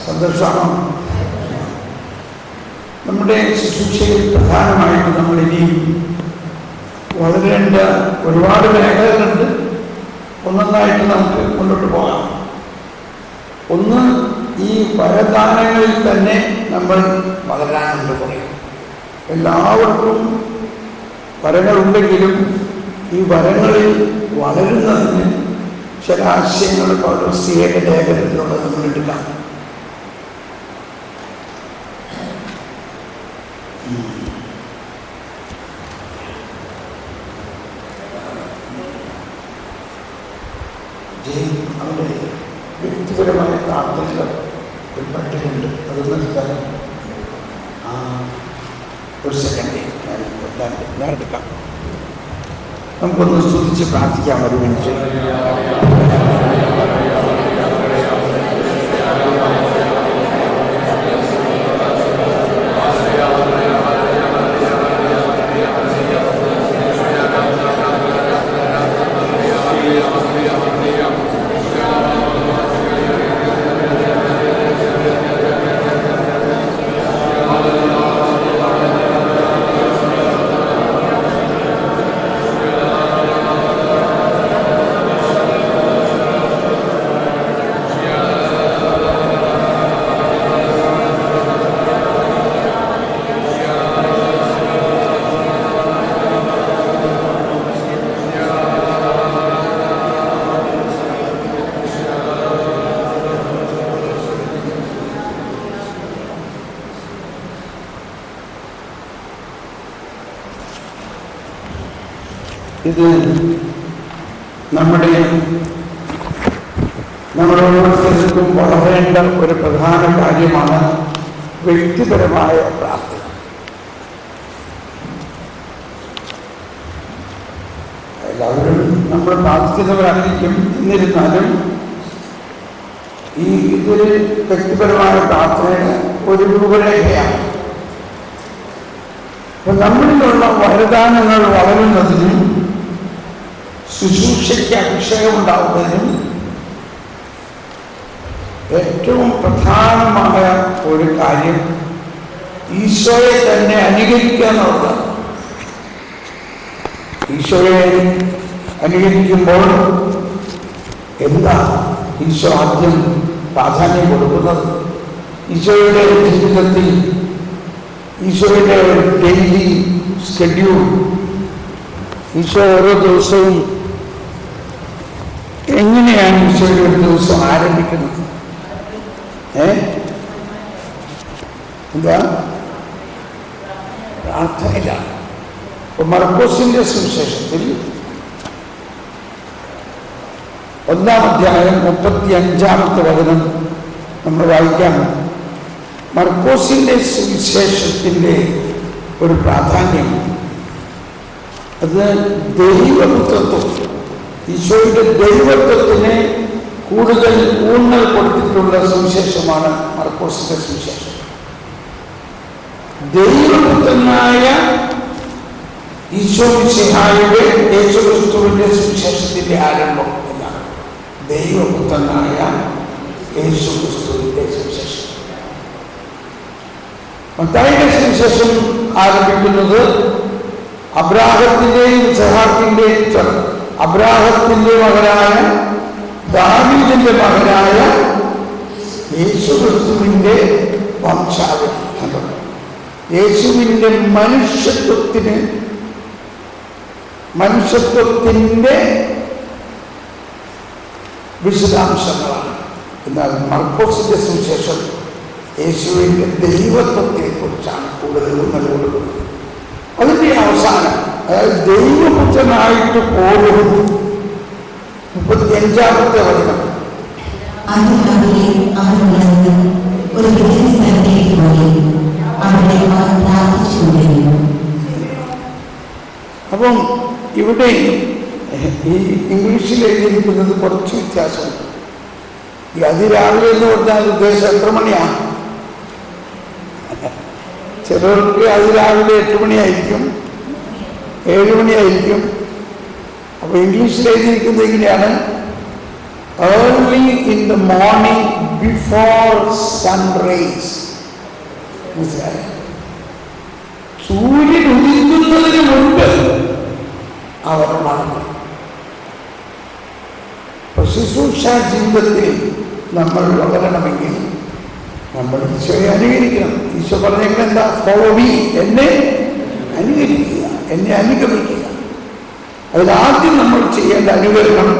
സന്തോഷമാണോ? നമ്മുടെ ശുശ്രൂഷയിൽ പ്രധാനമായിട്ട് നമ്മൾ ഇനിയും വളരേണ്ട ഒരുപാട് മേഖലകളുണ്ട്. ഒന്നൊന്നായിട്ട് നമുക്ക് മുന്നോട്ട് പോകാം. ഒന്ന്, ഈ വരദാനങ്ങളിൽ തന്നെ നമ്മൾ വളരാനുണ്ട്. പറയും എല്ലാവർക്കും വരങ്ങളുണ്ടെങ്കിലും ഈ വരങ്ങളിൽ വളരുന്നതിന് ചില ആശയങ്ങൾ പൗലോസ്ലിഹയുടെ ലേഖനത്തിലൂടെ നമ്മൾ എടുക്കാം. അവരുടെ വ്യക്തിപരമായ പ്രാർത്ഥനകൾ ഒരു പട്ടികയുണ്ട്. അതൊന്നും സ്ഥലം ഒരു സെക്കൻഡ് ഞാൻ എടുക്കാം. നമുക്കൊന്ന് സ്തുതിച്ച് പ്രാർത്ഥിക്കാം. ഒരു മിനിറ്റ്. ഇത് നമ്മുടെ ഓരോരുത്തർക്കും വളരേണ്ട ഒരു പ്രധാന കാര്യമാണ് വ്യക്തിപരമായ പ്രാർത്ഥന. എല്ലാവരും നമ്മൾ പ്രാർത്ഥിക്കുന്നവരായിരിക്കും. എന്നിരുന്നാലും ഇതൊരു വ്യക്തിപരമായ പ്രാർത്ഥനയുടെ ഒരു രൂപരേഖയാണ്. നമ്മളിലുള്ള വരദാനങ്ങൾ വളരുന്നതിനും ശുശ്രൂഷയ്ക്ക് അഭിഷേകമുണ്ടാവുന്നതിനും ഏറ്റവും പ്രധാനമായ ഒരു കാര്യം ഈശോയെ തന്നെ അനുകരിക്കുക എന്നുള്ളതാണ്. ഈശോയെ അനുകരിക്കുമ്പോൾ എന്താ ഈശോ ആദ്യം പ്രാധാന്യം കൊടുക്കുന്നത്? ഈശോയുടെ ജീവിതത്തിൽ ഈശോയുടെ ഡെയിലി ഷെഡ്യൂൾ, ഈശോ ഓരോ ദിവസവും എങ്ങനെയാണ് ഈശോയുടെ ഒരു ദിവസം ആരംഭിക്കുന്നത്? എന്താ? പ്രാർത്ഥനയിലാണ്. മർക്കോസിന്റെ സുവിശേഷത്തിൽ 1-ാം അധ്യായം 35-ാമത്തെ വചനം നമ്മൾ വായിക്കാം. മർക്കോസിന്റെ സുവിശേഷത്തിന്റെ ഒരു പ്രാധാന്യം, അത് ദൈവപുത്രത്വം, ഈശോയുടെ ദൈവത്വത്തിന് കൂടുതൽ ഊന്നൽ കൊടുത്തിട്ടുള്ള സുവിശേഷമാണ് മർക്കോസിന്റെ സുവിശേഷം. ദൈവപുത്രനായ ഈശോ മിശിഹായുടെ യേശുക്രിസ്തുവിന്റെ സുവിശേഷത്തിന്റെ ആരംഭം എന്നാണ്. ദൈവപുത്രനായ യേശുക്രിസ്തുവിന്റെ സുവിശേഷം. മത്തായിയുടെ സുവിശേഷം ആരംഭിക്കുന്നത് അബ്രാഹത്തിന്റെയും ഇസ്ഹാക്കിന്റെയും അബ്രാഹത്തിന്റെ മകനായ ദാവീദിന്റെ മകനായ യേശുക്രിസ്തുവിന്റെ വംശാവലി. യേശുവിന്റെ മനുഷ്യത്വത്തിന്റെ വിശദാംശങ്ങളാണ്. എന്നാൽ മർക്കോസിന്റെ സുവിശേഷം യേശുവിന്റെ ദൈവത്വത്തെ കുറിച്ചാണ് കൂടുതൽ ഊന്നൽ കൊടുക്കുന്നത്. അതിന്റെ അവസാനം, അതായത് ദൈവപുത്രനായിട്ട് പോലും 35-ാമത്തെ വചനം, അപ്പം ഇവിടെ ഈ ഇംഗ്ലീഷിൽ എഴുതിയിരിക്കുന്നത് കുറച്ച് വ്യത്യാസമുണ്ട്. ഈ അതിരാവിലെ എന്ന് പറഞ്ഞാൽ ഉദ്ദേശം എത്ര മണിയാണ്? ചിലർക്ക് അതിരാവിലെ 8 മണിയായിരിക്കും, 7 മണിയായിരിക്കും. അപ്പോൾ ഇംഗ്ലീഷിൽ എഴുതിയിരിക്കുന്നത് ഇങ്ങനെയാണ്: early in the morning before sunrise. മനസ്സിലായോ? സൂര്യൻ ഉദിക്കുന്നതിന് മുൻപ് അവർ മടങ്ങും. ശുശ്രൂഷ ജീവിതത്തിൽ നമ്മൾ വളരണമെങ്കിൽ നമ്മൾ ഈശോയെ അനുകരിക്കണം. ഈശോ പറഞ്ഞെങ്കിൽ എന്താ? ഫോളോ മീ, എന്നെ അനുകരിക്കുക, എന്നെ അനുഗമിക്കുക. അതിലാദ്യം നമ്മൾ ചെയ്യേണ്ട അനുകരണം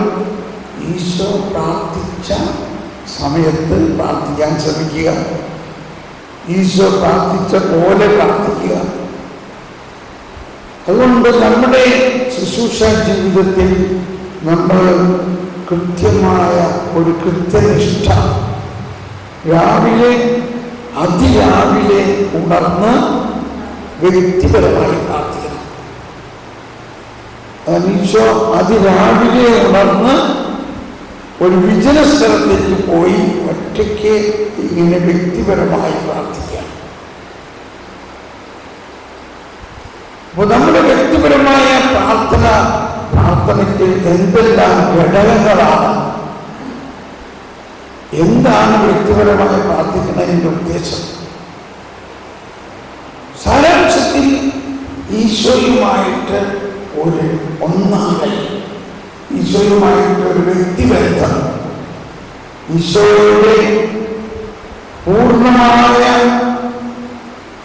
ഈശോ പ്രാർത്ഥിച്ച സമയത്ത് പ്രാർത്ഥിക്കാൻ ശ്രമിക്കുക, ഈശോ പ്രാർത്ഥിച്ച പോലെ പ്രാർത്ഥിക്കുക. അതുകൊണ്ട് നമ്മുടെ ശുശ്രൂഷ ജീവിതത്തിൽ നമ്മൾ കൃത്യമായ ഒരു കൃത്യനിഷ്ഠ, രാവിലെ അതിരാവിലെ ഉണർന്ന് വ്യക്തിപരമായി പ്രാർത്ഥിക്കണം. ഈശോ അതിരാവിലെ ഉണർന്ന് ഒരു വിജന സ്ഥലത്തേക്ക് പോയി ഒറ്റയ്ക്ക് ഇങ്ങനെ വ്യക്തിപരമായി പ്രാർത്ഥിക്കുക. അപ്പോൾ നമ്മുടെ വ്യക്തിപരമായ പ്രാർത്ഥനയ്ക്ക് എന്തെല്ലാം ഘടകങ്ങളാണ്, എന്താണ് വ്യക്തിപരമായി പ്രാർത്ഥിക്കുന്നതിൻ്റെ ഉദ്ദേശം? സാരാംശത്തിൽ ഈശോയുമായിട്ട് ഒരു ഒന്നാകൽ, ഈശോയുമായിട്ട് ഒരു വ്യക്തിബന്ധം, ഈശോയുടെ പൂർണ്ണമായ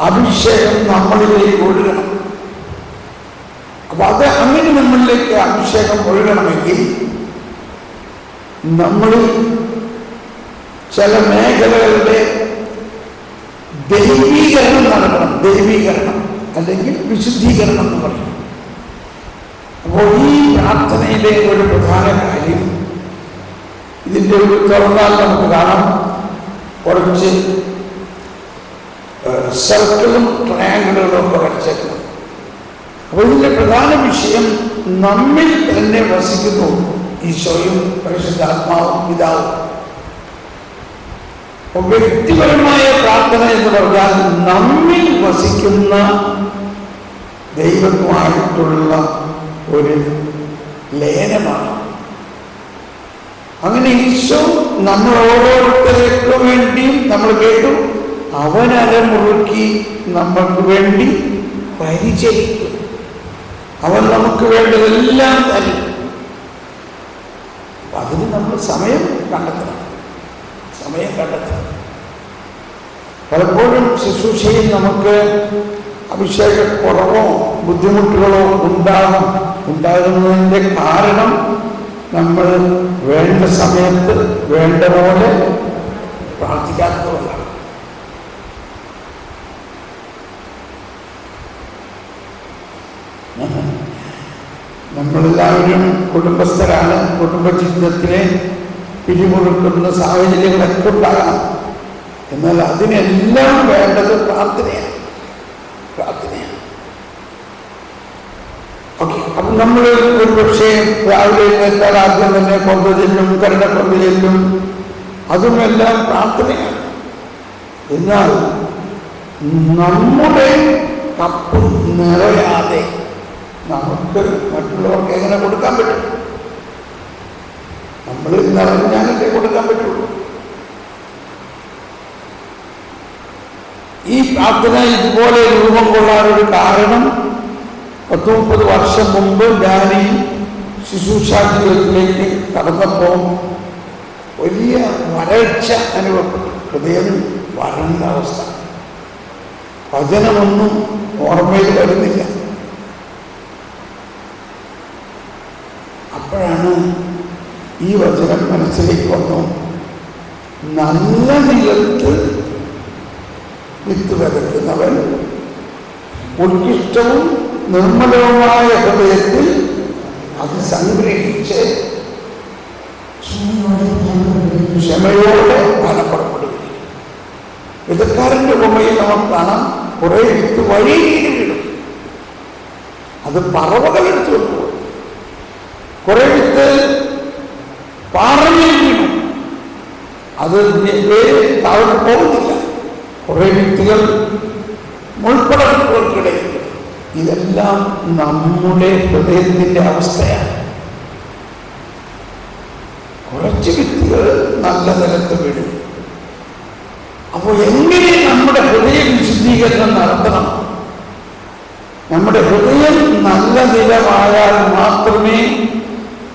അഭിഷേകം നമ്മളിലേക്ക് ഒഴുകണം. അപ്പൊ അത് അങ്ങനെ നമ്മളിലേക്ക് അഭിഷേകം ഒഴുകണമെങ്കിൽ നമ്മളിൽ ചില മേഖലകളുടെ ദൈവീകരണം നടക്കണം. ദൈവീകരണം അല്ലെങ്കിൽ വിശുദ്ധീകരണം എന്ന് പറയും. അപ്പോൾ ഈ പ്രാർത്ഥനയിലെ ഒരു പ്രധാന കാര്യം, ഇതിൻ്റെ ഒരു തുറന്നാൽ നമുക്ക് കാണാം, കുറച്ച് സർക്കിളും ട്രയാങ്കിളുകളും ഒക്കെ വരച്ചേക്കണം. അപ്പോൾ ഇതിൻ്റെ പ്രധാന വിഷയം നമ്മിൽ തന്നെ വസിക്കുന്നു ഈശോയും പരിശുദ്ധാത്മാവും പിതാവും. അപ്പോൾ വ്യക്തിപരമായ പ്രാർത്ഥന എന്ന് പറഞ്ഞാൽ നമ്മിൽ വസിക്കുന്ന ദൈവവുമായിട്ടുള്ള ഒരു ലയനമാണ്. അങ്ങനെ ഈശോ നമ്മൾ ഓരോരുത്തർക്കും വേണ്ടിയും നമ്മൾ കേട്ടു, അവനരമുറുക്കി നമ്മൾക്ക് വേണ്ടി പരിചരിക്കും. അവൻ നമുക്ക് വേണ്ടതെല്ലാം തരും. അതിന് നമ്മൾ സമയം കണ്ടെത്തണം. പലപ്പോഴും ശുശ്രൂഷയിൽ നമുക്ക് അഭിഷേകക്കുറവോ ബുദ്ധിമുട്ടുകളോ ഉണ്ടാകുന്നതിൻ്റെ കാരണം നമ്മൾ വേണ്ട സമയത്ത് വേണ്ട പോലെ പ്രാർത്ഥിക്കാത്തതുകൊണ്ടാണ്. നമ്മളെല്ലാവരും കുടുംബസ്ഥരാണ്. കുടുംബജീവിതത്തിലെ പിരിമുറുക്കുന്ന സാഹചര്യങ്ങളൊക്കെ ഉണ്ടാകാം. എന്നാൽ അതിനെല്ലാം വേണ്ടത് പ്രാർത്ഥനയാണ്. ഓക്കെ, അപ്പം നമ്മൾ ഒരു പക്ഷേ രാവിലെ എഴുന്നേറ്റാൽ ആദ്യം തന്നെ കൊന്ത ചെല്ലും, കരുണക്കൊന്ത ചെല്ലും, അതുമെല്ലാം പ്രാർത്ഥനയാണ്. എന്നാൽ നമ്മുടെ കപ്പ് നിറയാതെ നമുക്ക് മറ്റുള്ളവർക്ക് എങ്ങനെ കൊടുക്കാൻ പറ്റും? നമ്മൾ നിറഞ്ഞാലല്ലേ കൊടുക്കാൻ പറ്റുള്ളൂ. ഈ പ്രാർത്ഥന ഇതുപോലെ രൂപം കൊള്ളാനൊരു കാരണം, 30 വർഷം മുമ്പ് ഞാൻ ഈ ശുശ്രൂഷാ ജീവിതത്തിലേക്ക് കടന്നപ്പോൾ വലിയ വരൾച്ച അനുഭവപ്പെട്ടു. ഹൃദയം വരണ്ട അവസ്ഥ, വചനമൊന്നും ഓർമ്മയിൽ വരുന്നില്ല. അപ്പോഴാണ് ഈ വചനം മനസ്സിലേക്ക് വന്നു. നല്ല നിലത്ത് വിത്ത് വിതയ്ക്കുന്നവൻ ഉത്കൃഷ്ടവും നിർമ്മലവുമായ ഹൃദയത്തിൽ അത് സംഗ്രഹിച്ച് ക്ഷമയോടെ ഫലപ്പെടുകയും. വിതക്കാരൻ്റെ ഉപമയിൽ നമുക്ക് കാണാം, കുറെ വിത്ത് വഴിയിൽ വീടും, അത് പറവകളെടുത്ത് വെക്കുമ്പോൾ. കുറെ വിത്ത് പാറയിൽ വീണു, അത് താഴോട്ട് പോകുന്നില്ല. കുറെ വിത്തുകൾ മുൾപ്പടർപ്പുകൾക്കിടയിൽ. ഇതെല്ലാം നമ്മുടെ ഹൃദയത്തിൻ്റെ അവസ്ഥയാണ്. കുറച്ച് വിത്ത് അപ്പോൾ എങ്ങനെ നമ്മുടെ ഹൃദയ വിശുദ്ധീകരണം നടത്തണം? നമ്മുടെ ഹൃദയം നല്ല നിലമായാൽ മാത്രമേ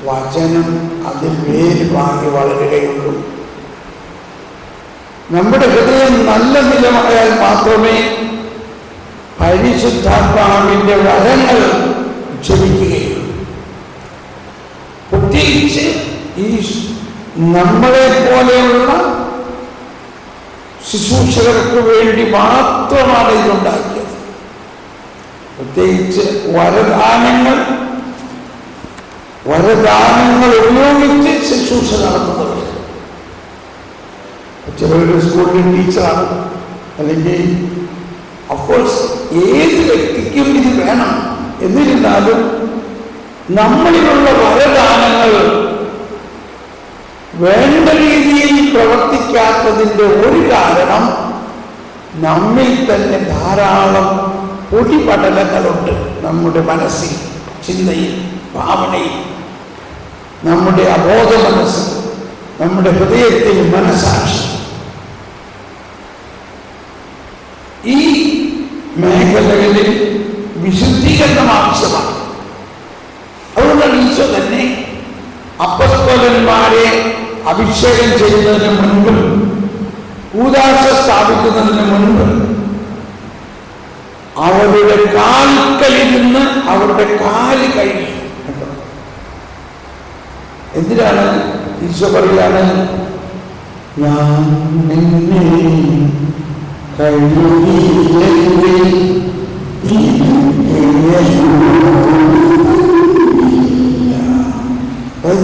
വചനം അതിൽ വേര് വാങ്ങി വളരുകയുള്ളൂ. നമ്മുടെ ഹൃദയം നല്ല നിലമായാൽ മാത്രമേ പരിശുദ്ധാത്മാവിന്റെ വരങ്ങൾ ഉച്ചരിക്കുകയുള്ളൂ. പ്രത്യേകിച്ച് ഈ നമ്മളെ പോലെയുള്ള ശുശ്രൂഷകർക്ക് വേണ്ടി മാത്രമാണ് ഇതുണ്ടാക്കിയത്. പ്രത്യേകിച്ച് വരദാനങ്ങൾ ഉപയോഗിച്ച് ശുശ്രൂഷ നടത്തുന്നവർ. ചിലവർ സ്കൂളിൽ ടീച്ചറാണ്, അല്ലെങ്കിൽ അഫ്കോഴ്സ് ഏത് വ്യക്തിക്കും ഇത് വേണം. എന്നിരുന്നാലും നമ്മളിലുള്ള വരദാനങ്ങൾ വേണ്ട രീതിയിൽ പ്രവർത്തിക്കാത്തതിൻ്റെ ഒരു കാരണം നമ്മിൽ തന്നെ ധാരാളം പൊടിപടലങ്ങളുണ്ട്. നമ്മുടെ മനസ്സിൽ, ചിന്തയിൽ, ഭാവനയിൽ, നമ്മുടെ അബോധ മനസ്സ്, നമ്മുടെ ഹൃദയത്തിൽ, മനസ്സാക്ഷി. ഈ മേഖലകളിൽ വിശുദ്ധീകരണം ആവശ്യമാണ്. അതുകൊണ്ടാണ് ഈശോ തന്നെ അപ്പസ്തോലന്മാരെ അഭിഷേകം ചെയ്യുന്നതിന് മുൻപ്, കൂദാശ സ്ഥാപിക്കുന്നതിന് മുൻപ് അവരുടെ കാൽക്കലിരുന്ന് അവരുടെ കാല് കഴുകി. എന്തിനാണ്? ഈശോ പറയാണ്, ഞാൻ നിന്നെ കഴുകിയില്ലെങ്കിൽ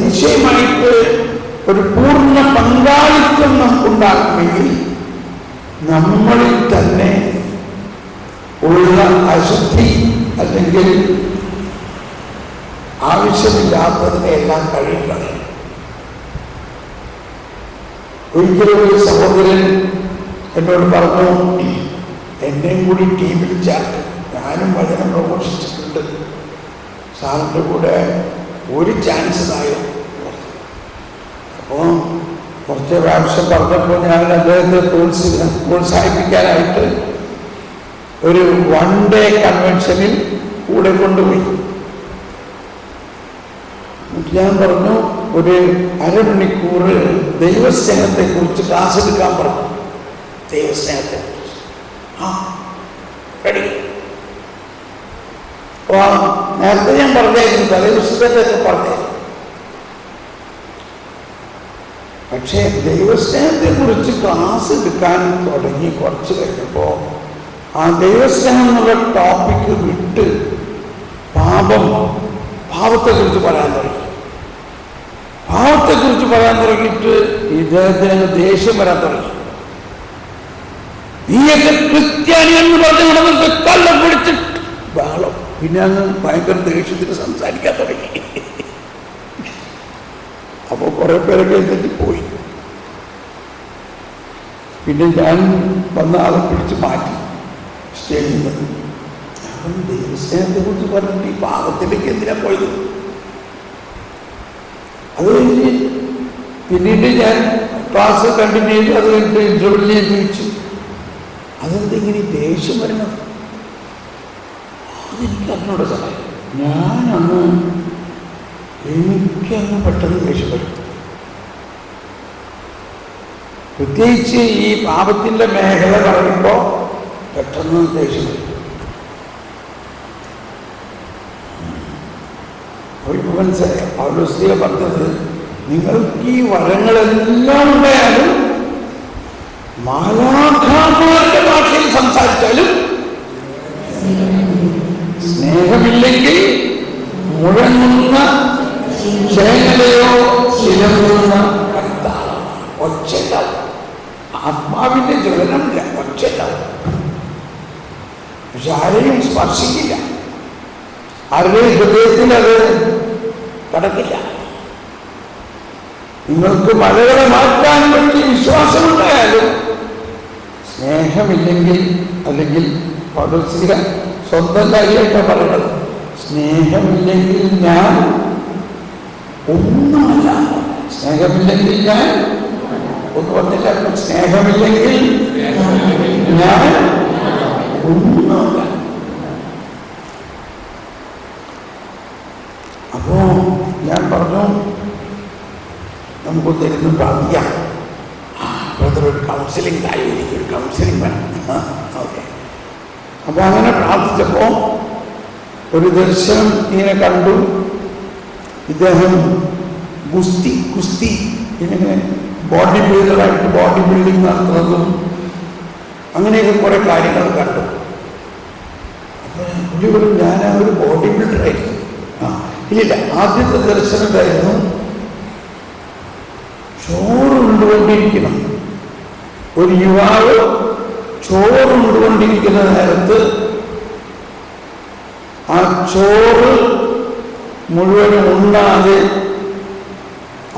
നിശ്ചയമായിട്ട് ഒരു പൂർണ്ണ പങ്കാളിത്തം നമുക്കുണ്ടാകുമെങ്കിൽ നമ്മളിൽ തന്നെ ഉള്ള അശുദ്ധി അല്ലെങ്കിൽ ആവശ്യമില്ലാത്തതിനെ എല്ലാം കഴിയുകയാണ്. ഒരിക്കലും ഒരു സഹോദരൻ എന്നോട് പറഞ്ഞു, എന്നെയും കൂടി ടീമിൽ ചേർത്ത്, ഞാനും വചനം പ്രഘോഷിച്ചിട്ടുണ്ട്, സാറിൻ്റെ കൂടെ ഒരു ചാൻസ് തായോ. അപ്പോൾ കുറച്ച് പ്രാവശ്യം പറഞ്ഞപ്പോൾ ഞാൻ അദ്ദേഹത്തെ പ്രോത്സാഹിപ്പിക്കാനായിട്ട് ഒരു 1 day കൺവെൻഷനിൽ കൂടെ കൊണ്ടുപോയി. ഞാൻ പറഞ്ഞു, ഒരു അരമണിക്കൂർ ദൈവസ്നേഹത്തെക്കുറിച്ച് ക്ലാസ് എടുക്കാൻ പറഞ്ഞു. ദൈവസ്നേഹത്തെക്കുറിച്ച് റെഡി. നേരത്തെ ഞാൻ പറഞ്ഞായിരുന്നു, തലേദിവസത്തൊക്കെ പറഞ്ഞായിരുന്നു. പക്ഷേ ദൈവസ്നേഹത്തെക്കുറിച്ച് ക്ലാസ് എടുക്കാൻ തുടങ്ങി കുറച്ച് കഴിഞ്ഞപ്പോൾ ആ ദൈവസ്നേഹം എന്നുള്ള ടോപ്പിക്ക് വിട്ട് പാപത്തെക്കുറിച്ച് പറയാൻ തുടങ്ങി. പാപത്തെക്കുറിച്ച് പറയാൻ തുടങ്ങിയിട്ട് ഇദ്ദേഹത്തിന് ദേഷ്യം വരാൻ തുടങ്ങി. നീയൊക്കെ ക്രിസ്ത്യാനി എന്ന് പറഞ്ഞ് നടന്നിട്ട് കള്ളം പിടിച്ചിട്ട് ബഹളം. പിന്നെ അങ്ങ് ഭയങ്കര ദേഷ്യത്തിന് സംസാരിക്കാൻ തുടങ്ങി. അപ്പോൾ കുറെ പേരൊക്കെ എഴുന്നേറ്റ് പോയി. പിന്നെ ഞാൻ വന്ന ആളെ പിടിച്ച് മാറ്റി സ്റ്റേജിൽ നിന്ന്. അവൻ ദൈവസ്നേഹത്തെക്കുറിച്ച് പറഞ്ഞിട്ട് ഈ പാപത്തിലേക്ക് എന്തിനാ പോയത്? അത് കഴിഞ്ഞ് പിന്നീട് ഞാൻ ക്ലാസ് കണ്ടിന്യൂ ചെയ്തു. അത് കഴിഞ്ഞിട്ട് ഇന്റർവ്യൂവിൽ ഞാൻ ചോദിച്ചു, അതെന്തെങ്ങനെ ദേഷ്യം വരണം? അതെനിക്ക് അതിനോട് സഹായം. എനിക്കങ്ങ് പെട്ടെന്ന് ദേഷ്യം വരും. പ്രത്യേകിച്ച് ഈ പാപത്തിൻ്റെ മേഖല പറയുമ്പോൾ പെട്ടെന്ന് ദേഷ്യം വരും. മനസ്സിലായ പൗലോസ്ലീഹ പറഞ്ഞത്, നിങ്ങൾക്ക് ഈ വരങ്ങളെല്ലാം ഉണ്ടായാലും മാലാഖമാരുടെ ഭാഷയിൽ സംസാരിച്ചാലും സ്നേഹമില്ലെങ്കിൽ മുഴങ്ങുന്ന ചേനലയോ ചിലമ്പുന്ന കരുത്താളമാണ്. ഒച്ചയുണ്ടാവും. ആത്മാവിന്റെ ജ്വലനമില്ല, ഒച്ചയുണ്ടാവും. പക്ഷെ ആരെയും സ്പർശിക്കില്ല, ആരുടെയും ഹൃദയത്തിൽ അത് കടക്കില്ല. നിങ്ങൾക്ക് മലകളെ മാറ്റാൻ പറ്റി വിശ്വാസമുണ്ടായാലും സ്നേഹമില്ലെങ്കിൽ, അല്ലെങ്കിൽ പൗലോസ്ലീഹ സ്വന്തം കാര്യമായിട്ടാണ് പറയുന്നത്, സ്നേഹമില്ലെങ്കിൽ ഞാൻ ഒന്നുമല്ല. സ്നേഹമില്ലെങ്കിൽ ഞാൻ ഒന്ന് പറഞ്ഞില്ല, സ്നേഹമില്ലെങ്കിൽ ഞാൻ ഒന്നുമില്ല. അപ്പോ ഞാൻ പറഞ്ഞു നമുക്കൊന്നിരുന്ന് പ്രാർത്ഥിക്കാം. ബ്രദർ ഒരു കൗൺസിലിംഗ് ആയി, എനിക്കൊരു കൗൺസിലിംഗ് വേണം. ഓക്കെ. അപ്പോൾ അങ്ങനെ പ്രാർത്ഥിച്ചപ്പോൾ ഒരു ദർശനം ഇങ്ങനെ കണ്ടു. ഇദ്ദേഹം കുസ്തി ഇങ്ങനെ ബോഡി ബിൽഡറായിട്ട് ബോഡി ബിൽഡിങ് നടത്തുന്നതും അങ്ങനെയൊക്കെ കുറേ കാര്യങ്ങൾ കണ്ടു. അപ്പോൾ പുള്ളി പറഞ്ഞു ഞാൻ ആ ഒരു ബോഡി ബിൽഡറായിരുന്നു. ഇല്ല, ആദ്യത്തെ ദർശനം ഇതായിരുന്നു, ചോറ് കൊണ്ടുകൊണ്ടിരിക്കണം. ഒരു യുവാവ് ചോറ് കൊണ്ടുകൊണ്ടിരിക്കുന്ന നേരത്ത് ആ ചോറ് മുഴുവനും ഉണ്ണാതെ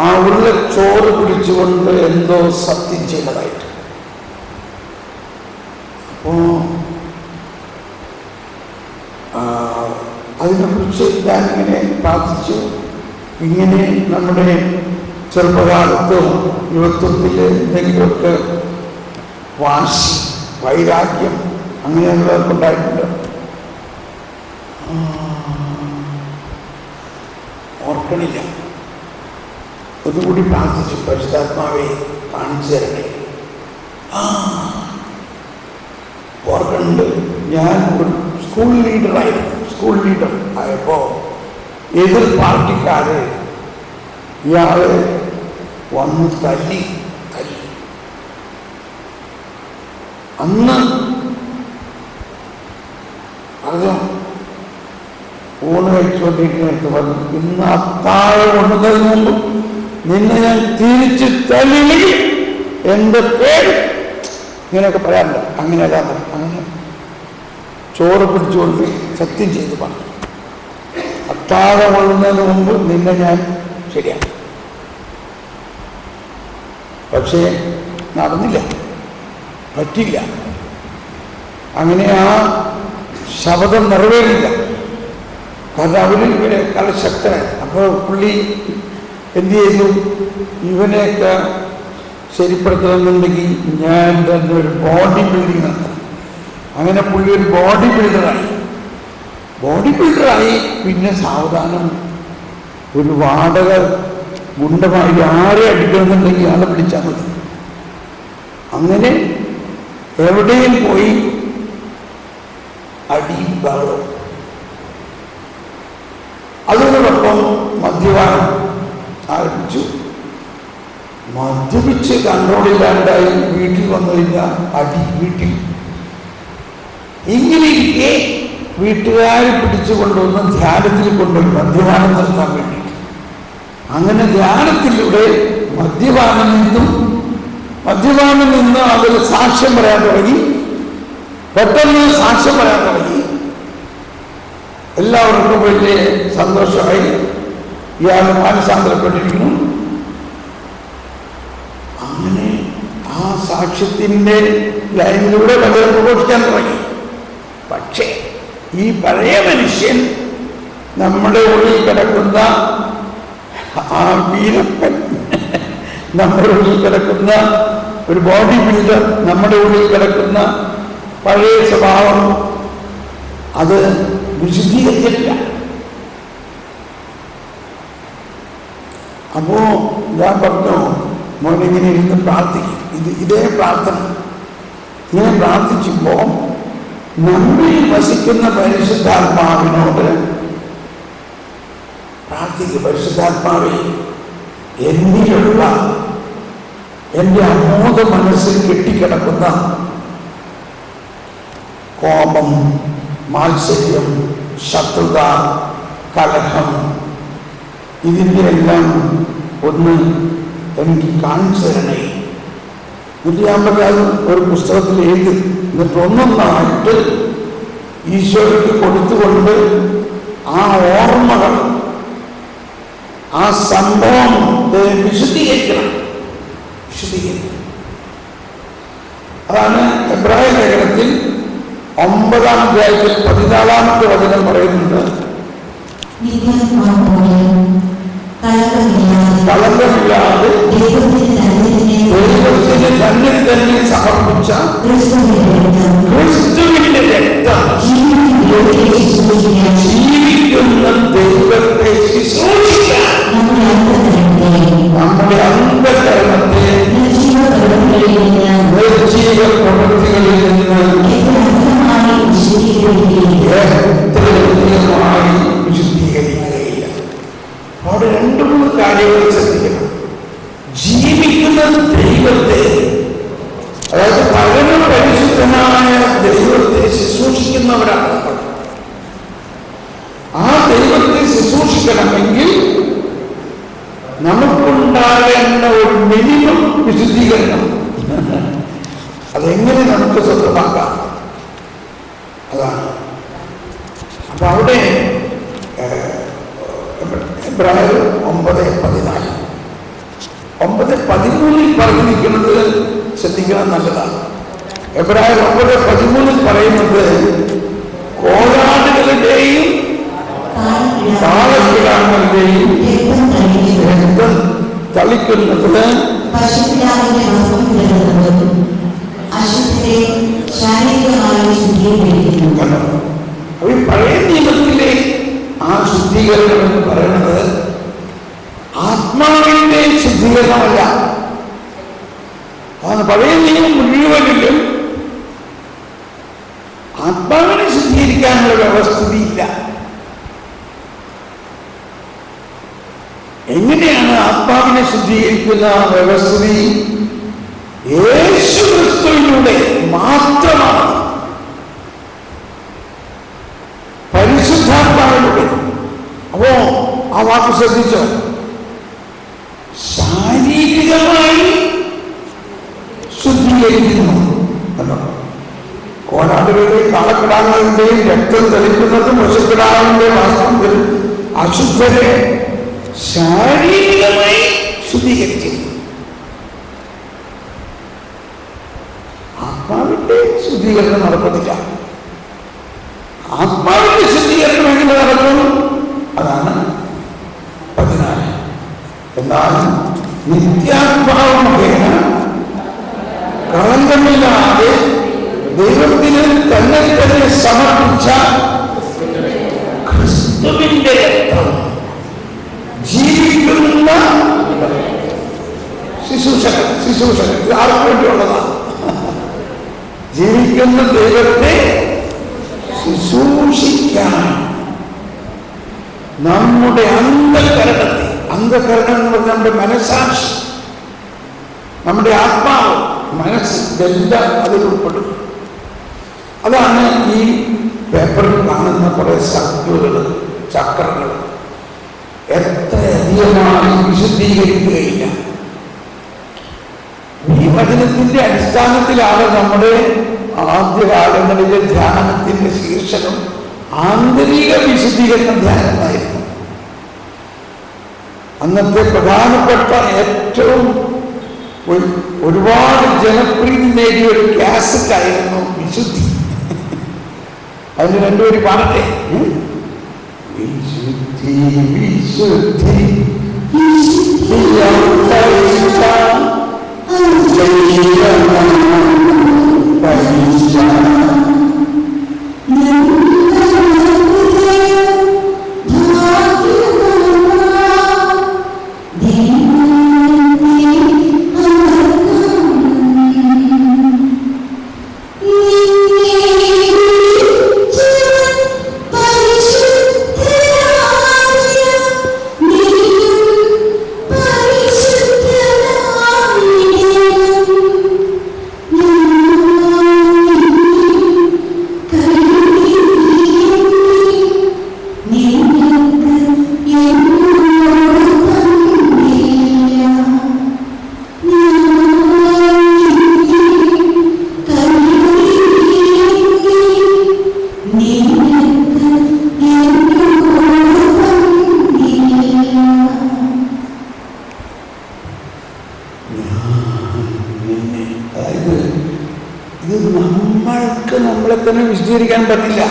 ആ ഉള്ള ചോറ് പിടിച്ചുകൊണ്ട് എന്തോ സത്യം ചെയ്തതായിട്ട്. അപ്പോ അതിനെക്കുറിച്ച് ഞാനിങ്ങനെ പ്രാർത്ഥിച്ചു. ഇങ്ങനെ നമ്മുടെ ചെറുപ്പകാലത്തോ യുവത്വത്തിൽ എന്തെങ്കിലുമൊക്കെ വാശി, വൈരാഗ്യം അങ്ങനെയുള്ളതൊക്കെ ഉണ്ടായിട്ടുണ്ട്. ഓർക്കണില്ല. ഒന്നുകൂടി പ്രാർത്ഥിച്ചു, പരിശുദ്ധാത്മാവെ കാണിച്ചു തരണേ. ഓർക്കുന്നുണ്ട്, ഞാൻ ഒരു സ്കൂൾ ലീഡറായിരുന്നു. സ്കൂൾ ലീഡർ ആയപ്പോൾ എതിർ പാർട്ടിക്കാര് ഇയാള് വന്ന് തല്ലി. അന്ന് പറഞ്ഞു, ഊണ് കഴിച്ചുകൊണ്ടിരിക്കുന്നിടത്ത് പറഞ്ഞു, ഇന്ന് അത്താഴം കൊണ്ടുവന്നതിന് മുമ്പ് നിന്നെ ഞാൻ തിരിച്ച് തല്ലില്ലെങ്കിൽ എൻ്റെ പേര് ഇങ്ങനെയൊക്കെ പറയാറുണ്ട്. അങ്ങനെയല്ല, അങ്ങനെ ചോറ് പിടിച്ചുകൊണ്ട് സത്യം ചെയ്ത് പറഞ്ഞു, അത്താഴം കൊള്ളുന്നതിന് മുമ്പ് നിന്നെ ഞാൻ ശരിയാക്കി. പക്ഷേ നടന്നില്ല, പറ്റില്ല. അങ്ങനെ ആ ശബ്ദം നിറവേറില്ല. കാരണം അവര് ഇവരെക്കാൾ ശക്തനാണ്. അപ്പോൾ പുള്ളി എന്ത് ചെയ്തു, ഇവനെയൊക്കെ ശരിപ്പെടുത്തണമെന്നുണ്ടെങ്കിൽ ഞാൻ തന്നെ ഒരു ബോഡി ബിൽഡിങ് നടത്തണം. അങ്ങനെ പുള്ളി ഒരു ബോഡി ബിൽഡറായി. പിന്നെ സാവധാനം ഒരു വാടക ഗുണ്ടമായി ആരെ അടിക്കണമെന്നുണ്ടെങ്കിൽ ആളെ പിടിച്ചാൽ മതി. അങ്ങനെ എവിടെയും പോയി അടി ബഹളം. അതോടൊപ്പം മദ്യപാനം ആരംഭിച്ചു. മദ്യപിച്ച് കൺട്രോളില്ലാണ്ടായി വീട്ടിൽ വന്നു കഴിഞ്ഞാൽ അടി വീട്ടിൽ. ഇങ്ങനെയിരിക്കെ വീട്ടുകാർ പിടിച്ചു കൊണ്ടുവന്ന് ധ്യാനത്തിൽ കൊണ്ടുപോയി മദ്യപാനം നിർത്താൻ വേണ്ടി. അങ്ങനെ ധ്യാനത്തിലൂടെ മദ്യപാനം നിന്ന് അവർ സാക്ഷ്യം പറയാൻ തുടങ്ങി. പെട്ടെന്ന് സാക്ഷ്യം പറയാൻ തുടങ്ങി. എല്ലാവർക്കും വലിയ സന്തോഷമായി. ഇയാൾ മാനസാന്തരപ്പെട്ടിരിക്കുന്നു. അങ്ങനെ ആ സാക്ഷ്യത്തിൻ്റെ ലൈനിലൂടെ പലരും പ്രഘോഷിക്കാൻ തുടങ്ങി. പക്ഷേ ഈ പഴയ മനുഷ്യൻ, നമ്മുടെ ഉള്ളിൽ കിടക്കുന്ന ആ വീരപ്പൻ, നമ്മുടെ ഉള്ളിൽ കിടക്കുന്ന ഒരു ബോഡി ബിൽഡർ, നമ്മുടെ ഉള്ളിൽ കിടക്കുന്ന പഴയ സ്വഭാവം, അത് വിശുദ്ധീകരിച്ചിട്ടില്ല. അപ്പോ ഞാൻ പറഞ്ഞു, മോനിങ്ങനെ ഇരുന്ന് പ്രാർത്ഥിക്കും. ഇതേ പ്രാർത്ഥന ഇങ്ങനെ പ്രാർത്ഥിക്കുമ്പോൾ നമ്മിൽ വസിക്കുന്ന പരിശുദ്ധാത്മാവിനോട് പ്രാർത്ഥിക്കുക. പരിശുദ്ധാത്മാവെ, എന്നിലുള്ള എൻ്റെ അമോഘ മനസ്സിൽ കെട്ടിക്കിടക്കുന്ന കോപം, മാത്സര്യം, ശത്രുത, കലഹം, ഇതിൻ്റെ എല്ലാം ഒന്ന് എനിക്ക് കാണിച്ചു തരണേ. മുരിയാമ്പരാജൻ ഒരു പുസ്തകത്തിൽ എഴുതി, എന്നിട്ട് ഒന്നൊന്നായിട്ട് ഈശോയ്ക്ക് കൊടുത്തുകൊണ്ട് ആ ഓർമ്മകൾ, ആ സംഭവം വിശുദ്ധീകരിക്കണം. അതാണ് എബ്രായ ലേഖനത്തിൽ 9-ാം അധ്യായത്തിൽ 14-ാമത്തെ വചനം പറയുന്നുണ്ട്, കളങ്കമില്ലാതെ ദൈവത്തിന് തന്നെ സമർപ്പിച്ച ക്രിസ്തുവിന്റെ രക്തം ജീവിക്കുന്ന ദൈവത്തെ ശുശ്രൂഷിക്കാൻ നമ്മുടെ അന്ധകരണത്തെ നിർജീവ പ്രവൃത്തികളിൽ നിന്ന് എത്രമായി വിശുദ്ധീകരിക്കുകയില്ല. അവിടെ 2-3 കാര്യങ്ങൾ ശ്രദ്ധിക്കണം. ജീവിക്കുന്ന ദൈവത്തെ, അതായത് പകരം പരിശുദ്ധനായ ദൈവത്തെ ശുശ്രൂഷിക്കുന്നവരാണ് നമ്മൾ. ആ ദൈവത്തെ ശുശ്രൂഷിക്കണമെങ്കിൽ നമുക്കുണ്ടാകേണ്ട ഒരു മിനിമം വിശുദ്ധീകരണം. അതെങ്ങനെ നമുക്ക് സ്വന്തമാക്കാം? അതാണ്. അപ്പൊ അവിടെ എബ്രായർ 9:14 9:13 പറഞ്ഞിരിക്കുന്നത് ശ്രദ്ധിക്കണം, നല്ലതാണ്. എബ്രായർ 9:13 പറയുന്നത് കോലാടുകളുടെയും കാളക്കിടാങ്ങളുടെയും രക്തം തളിക്കുന്നത് അപ്പൊ ഈ പഴയ നിയമത്തിലെ ആ ശുദ്ധീകരണം എന്ന് പറയുന്നത് ആത്മാവിന്റെ ശുദ്ധീകരണമല്ല. പഴയ നിയമം മുഴുവനിലും ആത്മാവിനെ ശുദ്ധീകരിക്കാനുള്ള വ്യവസ്ഥിതിയില്ല. എങ്ങനെയാണ് ആത്മാവിനെ ശുദ്ധീകരിക്കുന്ന വ്യവസ്ഥിതി? യേശു ക്രിസ്തുവിലൂടെ മാത്രമാണ്. പരിശുദ്ധാത്മാവിലൂടെ. അപ്പോ ആ വാക്ക് ശ്രദ്ധിച്ചോ? ശാരീരികമായി ശുദ്ധീകരിക്കുന്നു. കോലാടുകളുടെയും കാളക്കിടാങ്ങളുടെയും രക്തം തെളിക്കുന്നതും പശുക്കിടാവിന്റെ വാസ്തവത്തിൽ അശുദ്ധരെ ശാരീരികമായി ശുദ്ധീകരിച്ചിരിക്കുന്നു. ആത്മാവിന്റെ ശുദ്ധീകരണം നടക്കുന്നില്ല. ആത്മാവിന്റെ ശുദ്ധീകരണം എങ്ങനെ നടക്കും? അതാണ് 14. എന്നാൽ നിത്യാത്മാവ് മുഖേന കളങ്കമില്ലാതെ ദൈവത്തിന് തന്നെ സമർപ്പിച്ച ക്രിസ്തുവിന്റെ രക്തം ജീവിക്കുന്ന ശുശ്രൂഷകൻ ആർക്കു വേണ്ടിയുള്ളതാണ്? ജീവിക്കുന്ന ദൈവത്തെ ശുശ്രൂഷിക്കാൻ നമ്മുടെ അന്ധകരണത്തെ, അന്ധകരണം എന്ന് പറഞ്ഞാൽ നമ്മുടെ മനസ്സാക്ഷി, നമ്മുടെ ആത്മാവ്, മനസ്സ്, ഇതെല്ലാം അതിൽ ഉൾപ്പെടും. അതാണ് ഈ പേപ്പറിൽ കാണുന്ന കുറെ സർക്കിളുകൾ, ചക്രങ്ങൾ എത്രയധികമായി വിശുദ്ധീകരിക്കുകയില്ല. ഈ വചനത്തിന്റെ അടിസ്ഥാനത്തിലാണ് നമ്മുടെ ആദ്യകാലങ്ങളിലെ ധ്യാനത്തിന്റെ ശീർഷകം ആന്തരിക വിശുദ്ധീകരണ ധ്യാനമായിരുന്നു. അന്നത്തെ പ്രധാനപ്പെട്ട ഏറ്റവും ഒരുപാട് ജനപ്രീതി നേടിയ ഒരു കാസറ്റ് ആയിരുന്നു വിശുദ്ധി. അതിന് 2 പേര് പാടട്ടെ. വിശുദ്ധി വിശുദ്ധി നമ്മളെ തന്നെ വിശദീകരിക്കാൻ പറ്റില്ല.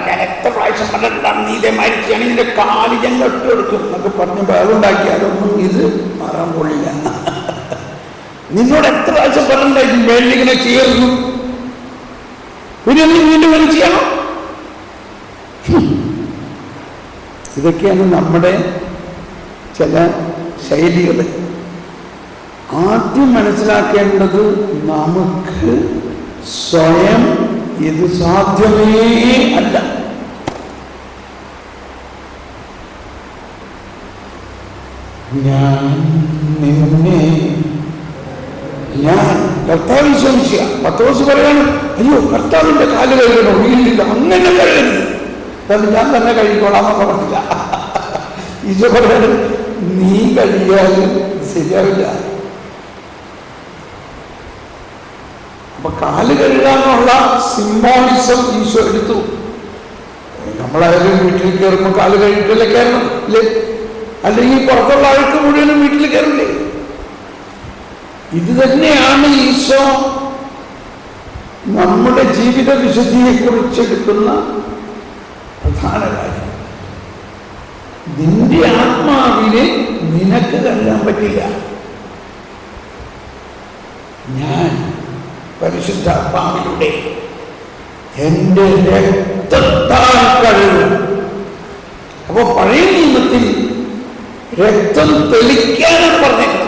ഞാൻ എത്ര പ്രാവശ്യം കണ്ടിട്ടാണ് നീ ഇതേ മരിച്ചാണ് ഇതിന്റെ കാല് ഞാൻ കെട്ടെടുക്കും എന്നൊക്കെ പറഞ്ഞ് വേറുണ്ടാക്കിയാലൊന്നും ഇത് മാറാൻ പോണില്ല. നിന്നോട് എത്ര പ്രാവശ്യം പറഞ്ഞിട്ടുണ്ടായിരുന്നു മേലിങ്ങനെ ചെയ്യുന്നു, പിന്നെ നീ വീണ്ടും വേണം ചെയ്യണം. ഇതൊക്കെയാണ് നമ്മുടെ ചില ശൈലികൾ. ആദ്യം മനസ്സിലാക്കേണ്ടത് നമുക്ക് സ്വയം ഇത് സാധ്യമേ അല്ല. ഞാൻ കർത്താവ് വിശ്വസിക്കുക. പത്രോസ് പറയാണ്, അയ്യോ കർത്താവിന്റെ കാല് കഴുകണോ? ഇല്ലില്ല, അങ്ങനെ കഴുകരുത്, കാരണം ഞാൻ തന്നെ കഴുകിക്കോളാമെന്നൊക്കെ പറഞ്ഞില്ല. ഈശോ പറയാണ്, നീ കഴുകിയാൽ ശരിയാവില്ല. അപ്പൊ കാല് കഴുകാനുള്ള സിംബോളിസം ഈശോ എടുത്തു. നമ്മളായാലും വീട്ടിൽ കയറുമ്പോൾ കാല് കഴുകിട്ടല്ലേ കയറണം അല്ലേ? അല്ലെങ്കിൽ പുറത്തുള്ള ആൾക്ക് മുഴുവനും വീട്ടിൽ കയറില്ലേ? ഇത് തന്നെയാണ് ഈശോ നമ്മുടെ ജീവിത വിശുദ്ധിയെ കുറിച്ചെടുക്കുന്ന പ്രധാന കാര്യം. നിന്റെ ആത്മാവിനെ നിനക്ക് കരുതാൻ പറ്റില്ല. ഞാൻ പരിശുദ്ധാത്മാവിലൂടെ എന്റെ രക്തത്താൽ കഴുകും. അപ്പൊ പഴയ നിയമത്തിൽ രക്തം തെളിക്കാനാണ് പറഞ്ഞേക്കുന്നത്.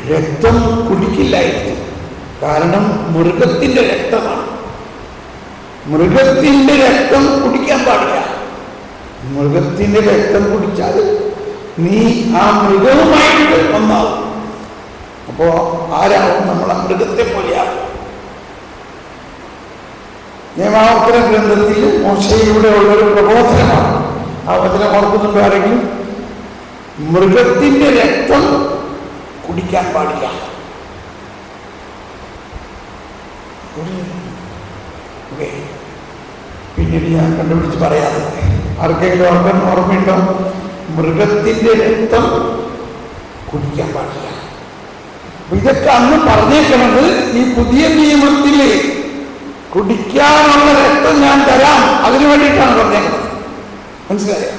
രക്തം കുടിക്കില്ലായിരുന്നു, കാരണം മൃഗത്തിന്റെ രക്തമാണ്. മൃഗത്തിന്റെ രക്തം കുടിക്കാൻ പാടില്ല. മൃഗത്തിന്റെ രക്തം കുടിച്ചാൽ നീ ആ മൃഗവുമായിട്ട് ഒന്നാവും. അപ്പോ ആരാവും? നമ്മൾ ആ മൃഗത്തെ പോലെയാവും. നിയമാവർത്തന ഗ്രന്ഥത്തിൽ മോശയിലൂടെ ഉള്ളൊരു പ്രബോധനമാണ്. ആ വചനം ഓർക്കുന്നുണ്ടോ ആരെങ്കിലും? മൃഗത്തിന്റെ രക്തം കുടിക്കാൻ പാടില്ല. പിന്നീട് ഞാൻ കണ്ടുപിടിച്ച് പറയാതെ ആർക്കെങ്കിലും ഓർമ്മയുണ്ടോ? മൃഗത്തിന്റെ രക്തം കുടിക്കാൻ പാടില്ല. ഇതൊക്കെ അന്ന് പറഞ്ഞേക്കണത് ഈ പുതിയ നിയമത്തില് കുടിക്കാനുള്ള രക്തം ഞാൻ തരാം, അതിനു വേണ്ടിയിട്ടാണ് പറഞ്ഞേക്കുന്നത്. മനസ്സിലായോ?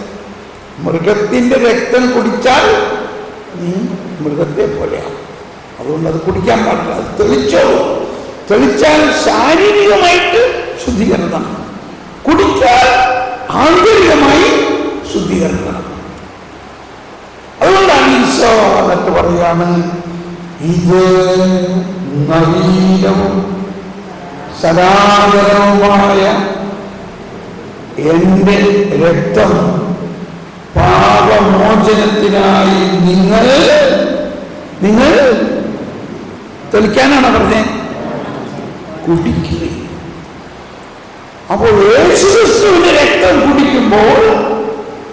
മൃഗത്തിന്റെ രക്തം കുടിച്ചാൽ നീ മൃഗത്തെ പോലെയാണ്. അതുകൊണ്ട് അത് കുടിക്കാൻ പാടില്ല. അത് തെളിച്ചോളൂ. തെളിച്ചാൽ ശാരീരികമായിട്ട് ശുദ്ധീകരണം, കുടിച്ചാൽ ആന്തരികമായി ശുദ്ധീകരണം. അതുകൊണ്ടാണ് ഈശോ എന്നിട്ട് പറയാണ്, ഇത് നവീനവും സനാതനവുമായ എന്റെ രക്തം, പാപമോചനത്തിനായി നിങ്ങൾ തെളിക്കാനാണ് പറഞ്ഞത്, കുടിക്കുക. അപ്പോൾ യേശുക്രിസ്തുവിന്റെ രക്തം കുടിക്കുമ്പോൾ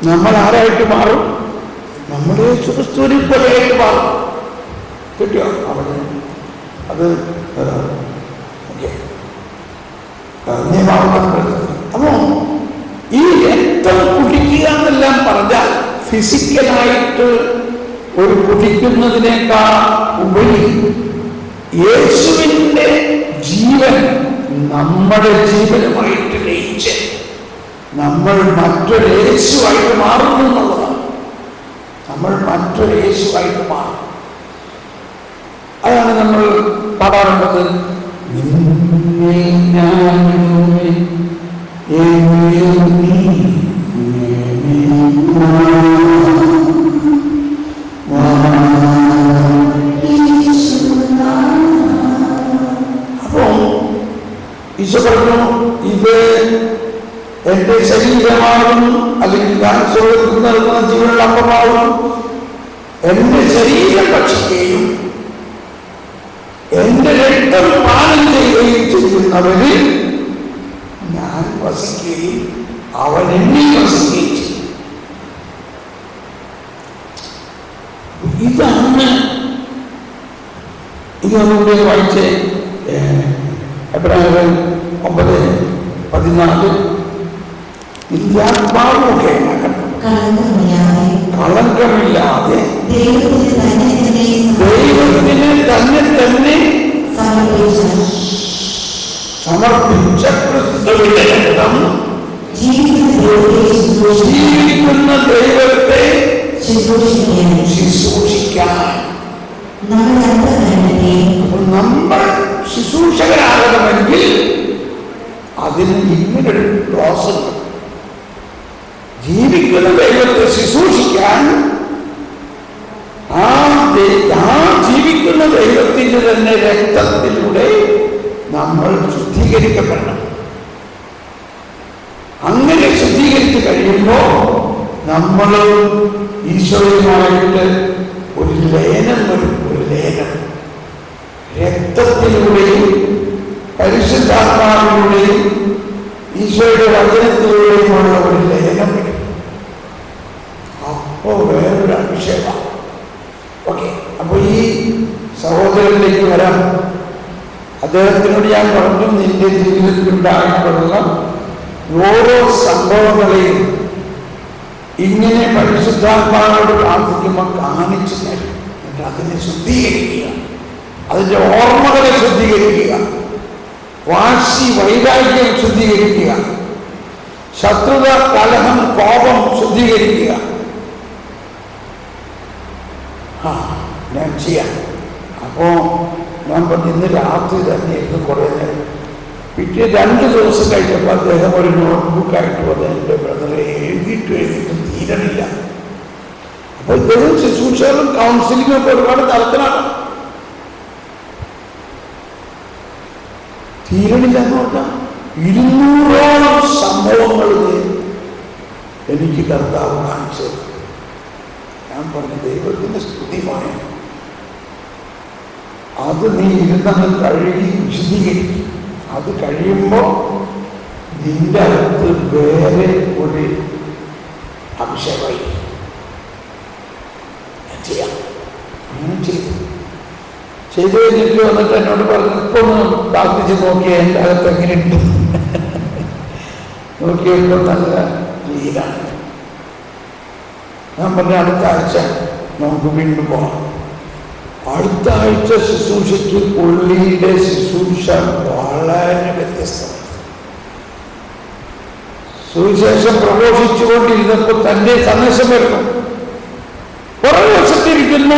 നമ്മൾ ആരായിട്ട് മാറും? നമ്മൾ യേശുക്രിസ്തുവിനെ പോലെയായിട്ട് മാറും. കിട്ടിയോ? അവിടെ അത് അപ്പോ ഈ രക്തം കുടിക്കുക എന്നെല്ലാം പറഞ്ഞാൽ ഫിസിക്കലായിട്ട് ഒരു കുടിക്കുന്നതിനേക്കാൾ ഉപരി യേശുവിന്റെ ജീവൻ നമ്മുടെ ജീവനുമായിട്ട് ലയിച്ച് നമ്മൾ മറ്റൊരു യേശുവായിട്ട് മാറുന്നു എന്നുള്ളതാണ്. നമ്മൾ മറ്റൊരു യേശുവായിട്ട് മാറും. അതാണ് നമ്മൾ പാടാറുള്ളത്. അപ്പോ ഈശോ പറഞ്ഞു, ഇത് എന്റെ ശരീരമാകും, അല്ലെങ്കിൽ ഞാൻ സ്വർഗ്ഗത്തിൽ നൽകുന്ന ജീവനുള്ള അപ്പമാകും. എന്റെ ശരീരം ഭക്ഷിക്കുകയും എന്റെ രക്തം പാനം ചെയ്യുകയും ചെയ്യുന്നവന് ഞാൻ വസിക്കുകയും അവൻ എന്നെ വസിക്കുകയും ചെയ്യും. ഇതാണ് ഇതൊന്നുകൂടെ വായിച്ച് എബ്രായർ 9:14 നിത്യാത്മാവുമൊക്കെ കളങ്കമില്ലാതെ ദൈവത്തിന് തന്നെ സമർപ്പിച്ച ക്രിസ്തുവിന്റെ രക്തം ജീവിക്കുന്ന ദൈവത്തെ ശുശ്രൂഷിക്കാൻ. നമ്മൾ ശുശ്രൂഷകരാകണമെങ്കിൽ അതിന് ഇങ്ങനൊരു ക്ലോസ് ഉണ്ട്. ജീവിക്കുന്ന ദൈവത്തെ ശുശ്രൂഷിക്കാൻ ആ ജീവിക്കുന്ന ദൈവത്തിന്റെ തന്നെ രക്തത്തിലൂടെ നമ്മൾ ശുദ്ധീകരിക്കപ്പെടണം. അങ്ങനെ ശുദ്ധീകരിച്ച് കഴിയുമ്പോൾ നമ്മൾ ഈശോയുമായിട്ട് ഒരു ലയനം വരും. ഒരു ലയനം രക്തത്തിലൂടെയും പരിശുദ്ധാത്മാവിലൂടെയും ഈശോയുടെ വചനത്തിലൂടെയുമുള്ള ഒരു ലയനം വരും. അപ്പോൾ വേറൊരു അഭിഷേകം. ഓക്കെ, അപ്പോൾ ഈ സഹോദരനിലേക്ക് വരാം. അദ്ദേഹത്തിനോട് ഞാൻ പറഞ്ഞു, നിന്റെ ജീവിതത്തിൽ ഉണ്ടായിട്ടുള്ള ഓരോ സംഭവങ്ങളെയും ഇങ്ങനെ പരിശുദ്ധാത്മാവിനോട് പ്രാർത്ഥിക്കുമ്പോൾ കാണിച്ചു തരും. എന്നിട്ട് അതിനെ ശുദ്ധീകരിക്കുക, അതിൻ്റെ ഓർമ്മകളെ ശുദ്ധീകരിക്കുക, വാശി വൈരാഗ്യം ശുദ്ധീകരിക്കുക, ശത്രുത, കലഹം, കോപം ശുദ്ധീകരിക്കുക. ഞാൻ ചെയ്യാം. അപ്പോൾ ഞാൻ പറഞ്ഞു, ഇന്ന് രാത്രി തന്നെ ഇരുന്ന് കുറേ നേരം. പിറ്റേ 2 ദിവസം കഴിഞ്ഞപ്പോൾ അദ്ദേഹം ഒരു നോട്ട്ബുക്കായിട്ട് വന്ന്, എൻ്റെ ബ്രദറെ എഴുതിയിട്ടും തീരണില്ല. അപ്പോൾ ഇദ്ദേഹം ശുശ്രൂഷകളും കൗൺസിലിങ്ങും ഒക്കെ ഒരുപാട് തരത്തിലാണ്. തീരണില്ല എന്ന് പറഞ്ഞാൽ 200ഓളം സംഭവങ്ങൾ എനിക്ക് കർത്താവ് കാണിച്ചത്. ഞാൻ പറഞ്ഞു, ദൈവത്തിൻ്റെ സ്തുതിമാണ്. അത് നീ ഇരുന്നങ്ങ് കഴുകി വിശദീകരിക്കും. അത് കഴിയുമ്പോൾ നിന്റെ അകത്ത് വേറെ ഒരു അഭിഷേകമായി ചെയ്യാം. അങ്ങനെ ചെയ്തു കഴിഞ്ഞിട്ട് വന്നിട്ട് എന്നോട് പറഞ്ഞു, ഇപ്പൊ ഒന്ന് പ്രാർത്ഥിച്ച് നോക്കിയാൽ എൻ്റെ അകത്ത് എങ്ങനെയുണ്ട്. നോക്കിയപ്പോൾ നല്ല ക്ലീനാണ്. ഞാൻ പറഞ്ഞ അടുത്ത ആഴ്ച നമുക്ക് വീണ്ടും പോകാം. അടുത്ത ആഴ്ച ശുശ്രൂഷയ്ക്ക് പുള്ളിയുടെ ശുശ്രൂഷ വളരെ വ്യത്യസ്തമാണ്. സുവിശേഷം പ്രഘോഷിച്ചുകൊണ്ടിരുന്നപ്പോൾ തന്റെ സന്ദേശം വരുന്നു. പുറകുവശത്തിരിക്കുന്ന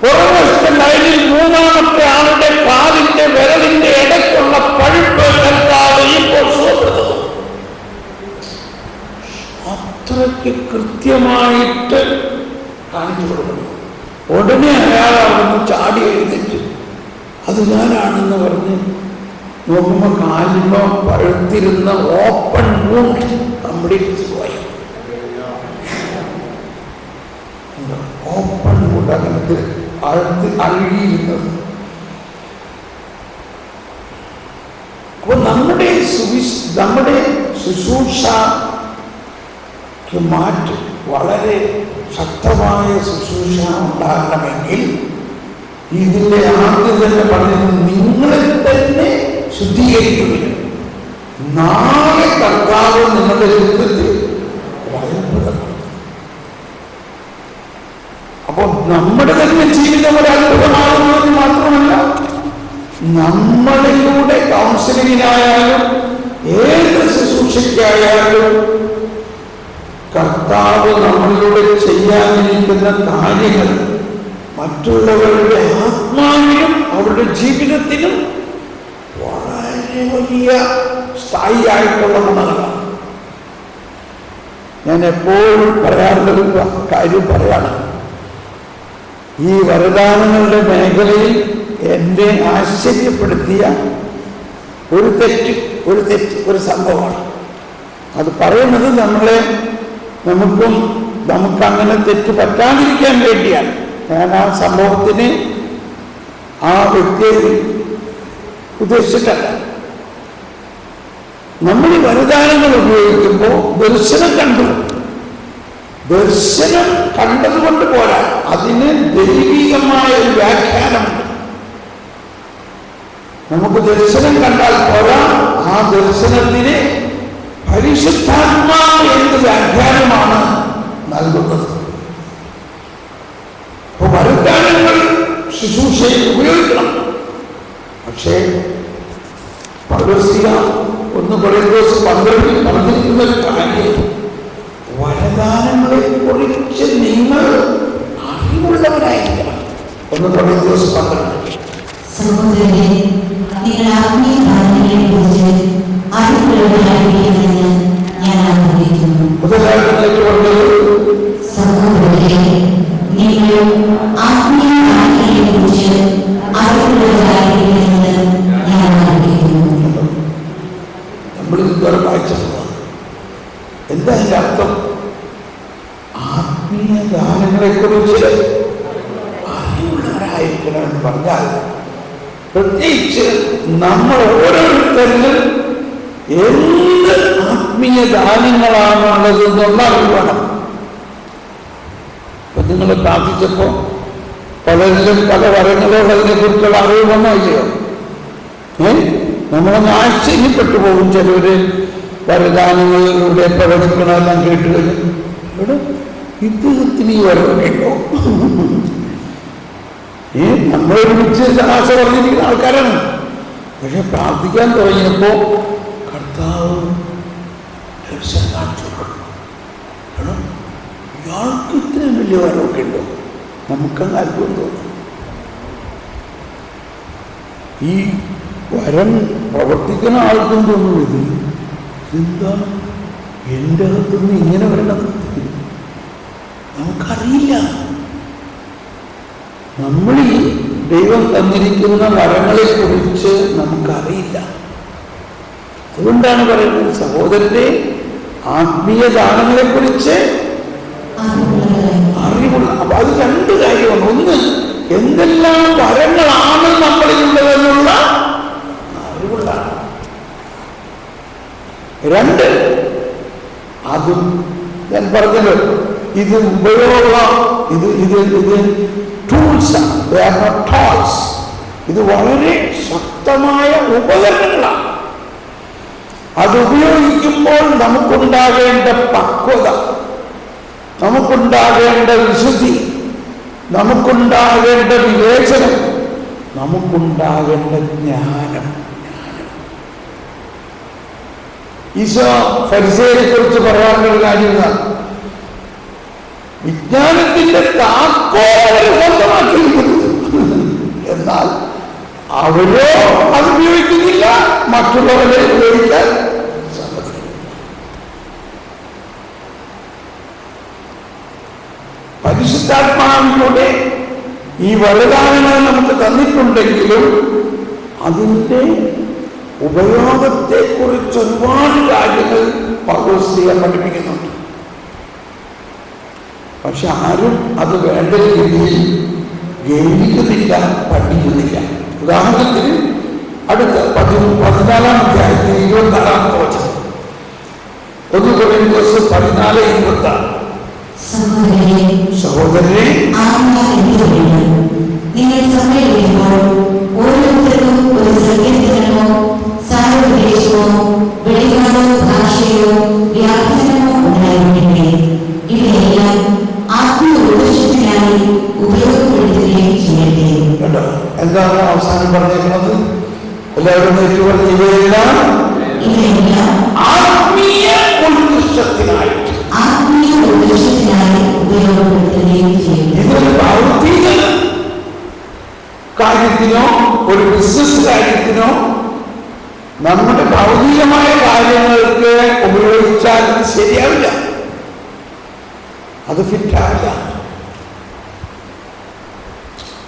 പുറകുവശത്തെ ലൈനിൽ 3-ാമത്തെ ആളുടെ കാലിന്റെ വിരലിന്റെ ഇടയ്ക്കുള്ള പഴുപ്പ് കർത്താവ് ഇപ്പോൾ സുഖപ്പെടുത്തുന്നു. അത്രയ്ക്ക് കൃത്യമായിട്ട് കാണിച്ചു കൊടുക്കുന്നു. ഉടനെ അയാൾ അവിടുന്ന് ചാടി എഴുന്നേറ്റ് അത് ഞാനാണെന്ന് പറഞ്ഞ് നോക്കുമ്പോൾ കാലിനോ പഴുത്തിരുന്ന ഓപ്പൺ വൂണ്ട് കംപ്ലീറ്റ് പോയി. ഓപ്പൺ വൂണ്ട് അങ്ങനത്തെ അഴുകിയിരുന്നത്. അപ്പോൾ നമ്മുടെ ശുശ്രൂഷയ്ക്ക് മാറ്റി വളരെ ശക്തമായ ശുശ്രൂഷ ഉണ്ടാകണമെങ്കിൽ ഇതിൻ്റെ ആദ്യം തന്നെ പറഞ്ഞത് നിങ്ങളെ തന്നെ ശുദ്ധീകരിക്കുകയും നാളെ കർത്താവ് നിങ്ങളുടെ ജീവിതത്തിൽ അത്ഭുതമാണ്. അപ്പോൾ നമ്മുടെ തന്നെ ജീവിതം ഒരു അത്ഭുതമാകുന്നത് മാത്രമല്ല, നമ്മളിലൂടെ കൗൺസിലിങ്ങിനായാലും ഏത് ശുശ്രൂഷയ്ക്കായാലും കർത്താവ് നമ്മളിലൂടെ ചെയ്യാനിരിക്കുന്ന കാര്യങ്ങൾ മറ്റുള്ളവരുടെ ആത്മാവിനും അവരുടെ ജീവിതത്തിനും വളരെ വലിയ സ്ഥായിയായിട്ടുള്ള ഗുണങ്ങളാണ്. ഞാൻ എപ്പോഴും പറയാറുള്ളൊരു കാര്യം പറയാണ്. ഈ വരദാനങ്ങളുടെ മേഖലയിൽ എന്നെ ആശ്ചര്യപ്പെടുത്തിയ ഒരു സംഭവമാണ്. അത് പറയുന്നത് നമുക്കങ്ങനെ തെറ്റ് പറ്റാതിരിക്കാൻ വേണ്ടിയാണ്. ഞാൻ ആ സംഭവത്തിന് ആ വ്യക്തിയെ ഉദ്ദേശിച്ചിട്ടല്ല. നമ്മൾ ഈ വരദാനങ്ങൾ ഉപയോഗിക്കുമ്പോൾ ദർശനം കണ്ടതുകൊണ്ട് പോരാ, അതിന് ദൈവികമായ ഒരു വ്യാഖ്യാനമുണ്ട്. നമുക്ക് ദർശനം കണ്ടാൽ പോരാ, ആ ദർശനത്തിന് പരിശുദ്ധാത്മാവ് എന്ത് വ്യാഖ്യാനമാണ് നൽകുന്നത്. അപ്പോൾ വരദാനങ്ങൾ ശുശ്രൂഷയിൽ ഉപയോഗിക്കണം. പക്ഷേ പൗലോസ്ലീഹ 1 കൊരിന്ത്യർ 12 പറഞ്ഞിരിക്കുന്ന ഒരു കാര്യം, വരദാനങ്ങളെ കുറിച്ച് നിങ്ങൾ അറിവുള്ളവരായിരിക്കണം. 1 കൊരിന്ത്യർ 12. സഹോദരനെ, നിങ്ങൾ ആത്മീയ ദാനങ്ങളെക്കുറിച്ച് അറിവുള്ളവരായിരിക്കണമെന്ന് ഞാൻ ആഗ്രഹിക്കുന്നു. സഹോദരനെ, നിങ്ങൾ ആത്മീയ ദാനങ്ങളെക്കുറിച്ച് അറിവുള്ളവരായിരിക്കണമെന്ന് ഞാൻ ആഗ്രഹിക്കുന്നു. നമ്മളിതുവരെ വായിച്ചതാണ്. എന്താ അതിൻ്റെ അർത്ഥം? ആത്മീയ ദാനങ്ങളെക്കുറിച്ച് അറിവുള്ളവരായിരിക്കണമെന്ന് പറഞ്ഞാൽ, പ്രത്യേകിച്ച് നമ്മൾ ഓരോരുത്തരിലും എന്ത് ആത്മീയ ദാനങ്ങളാണുള്ളതെന്നുള്ള അറിവ് വേണം. അപ്പൊ നിങ്ങൾ പ്രാർത്ഥിച്ചപ്പോൾ പലരിലും പല വരങ്ങളുള്ളതിനെ കുറിച്ചുള്ള അറിവ് വന്നോ ഇല്ലയോ? നമ്മളൊന്ന് ആശ്ചര്യപ്പെട്ടു പോകും. ചിലര് വരദാനങ്ങളിലൂടെ പ്രവചിക്കണമെല്ലാം കേട്ട് കഴിഞ്ഞു, ഇവിടെ ഇദ്ദേഹത്തിന് ഈ വരവൊക്കെ ഉണ്ടോ? നമ്മളൊരുമിച്ച് ആശ പറഞ്ഞിരിക്കുന്ന ആൾക്കാരാണ്. പക്ഷെ പ്രാർത്ഥിക്കാൻ തുടങ്ങിയപ്പോൾ കർത്താവ് കാണിച്ചു, ഇയാൾക്ക് ഇത്രയും വലിയ വരവൊക്കെ ഉണ്ടോ? നമുക്കങ്ങ് അത്ഭുതം തോന്നും. ഈ വരം പ്രവർത്തിക്കുന്ന ആൾക്കും തോന്നും, ഇതെന്താണ് എൻ്റെ അകത്തുനിന്ന് ഇങ്ങനെ വരണത്? നമുക്കറിയില്ല. നമ്മളിൽ ദൈവം തന്നിരിക്കുന്ന വരങ്ങളെ കുറിച്ച് നമുക്കറിയില്ല. അതുകൊണ്ടാണ് പറയുന്നത്, സഹോദരന്റെ ആത്മീയ ദാനങ്ങളെ കുറിച്ച് അറിവുള്ള. അപ്പൊ അത് രണ്ട് കാര്യമാണ്. ഒന്ന്, എന്തെല്ലാം വരങ്ങളാണ് നമ്മളിലുള്ളതെന്നുള്ള അറിവുള്ള. രണ്ട്, അതും ഞാൻ പറഞ്ഞല്ലോ, ഇത് ഇത് ടൂൾസാണ്, ടോയ്സ്. ഇത് വളരെ ശക്തമായ ഉപകരണങ്ങളാണ്. അത് ഉപയോഗിക്കുമ്പോൾ നമുക്കുണ്ടാകേണ്ട പക്വത, നമുക്കുണ്ടാകേണ്ട വിശുദ്ധി, നമുക്കുണ്ടാകേണ്ട വിവേചനം, നമുക്കുണ്ടാകേണ്ട ജ്ഞാനം. ഈശോ ഫരിസേയരെ കുറിച്ച് പറയാനുള്ള കാര്യം ഇതാണ്, വിജ്ഞാനത്തിന്റെ താക്കോൽ സ്വന്തമാക്കിയിരിക്കുന്നത്. എന്നാൽ അവരോ അത് ഉപയോഗിക്കുന്നില്ല, മറ്റുള്ളവരെ ഉപയോഗിക്കാൻ സമ്മതിക്കുന്നു. പരിശുദ്ധാത്മാവിലൂടെ ഈ വരദാനങ്ങൾ നമുക്ക് തന്നിട്ടുണ്ടെങ്കിലും അതിൻ്റെ ഉപയോഗത്തെക്കുറിച്ച് ഒരുപാട് കാര്യങ്ങൾ പൗലോസ്ലീഹ പഠിപ്പിക്കുന്നുണ്ട്. പക്ഷെ ആരും അത് വേണ്ട രീതിയിൽ ഗൗനിക്കുന്നില്ല, പഠിക്കുന്നില്ല. ഉദാഹരണത്തിന് അടുത്ത 14-ാം അധ്യായത്തിൽ 26-ാമത്തെ വചനം, 1 കൊരിന്ത്യർ 14:26. സഹോദരനെ, നിങ്ങൾ സഭയിൽ വരുമ്പോൾ ഓരോരുത്തർക്കും ഒരു സങ്കീർത്തനമോ സാരോപദേശമോ വെളിപാടോ ഭാഷയോ വ്യാഖ്യാനമോ ഉണ്ടായിരിക്കട്ടെ. ഇവയെല്ലാം ആത്മീയ ഉപദേശത്തിനായി ഉപയോഗപ്പെടുത്തുകയും ചെയ്യട്ടെ. കേട്ടോ, എന്താണ് അവസാനം പറഞ്ഞേക്കുന്നത്? എല്ലാവരും പറഞ്ഞ ഇവയെല്ലാം ആത്മീയ ഉത്കൃഷ്ടത്തിനായിട്ട്, ആത്മീയ ഉപദേശത്തിനായി ഉപയോഗപ്പെടുത്തുകയും ചെയ്യും. ഇതൊരു ഭൗതിക കാര്യത്തിനോ ഒരു ബിസിനസ് കാര്യത്തിനോ നമ്മുടെ ഭൗതികമായ കാര്യങ്ങൾക്ക് ഉപയോഗിച്ചാൽ ഇത് ശരിയാവില്ല, അത് ഫിറ്റാവില്ല.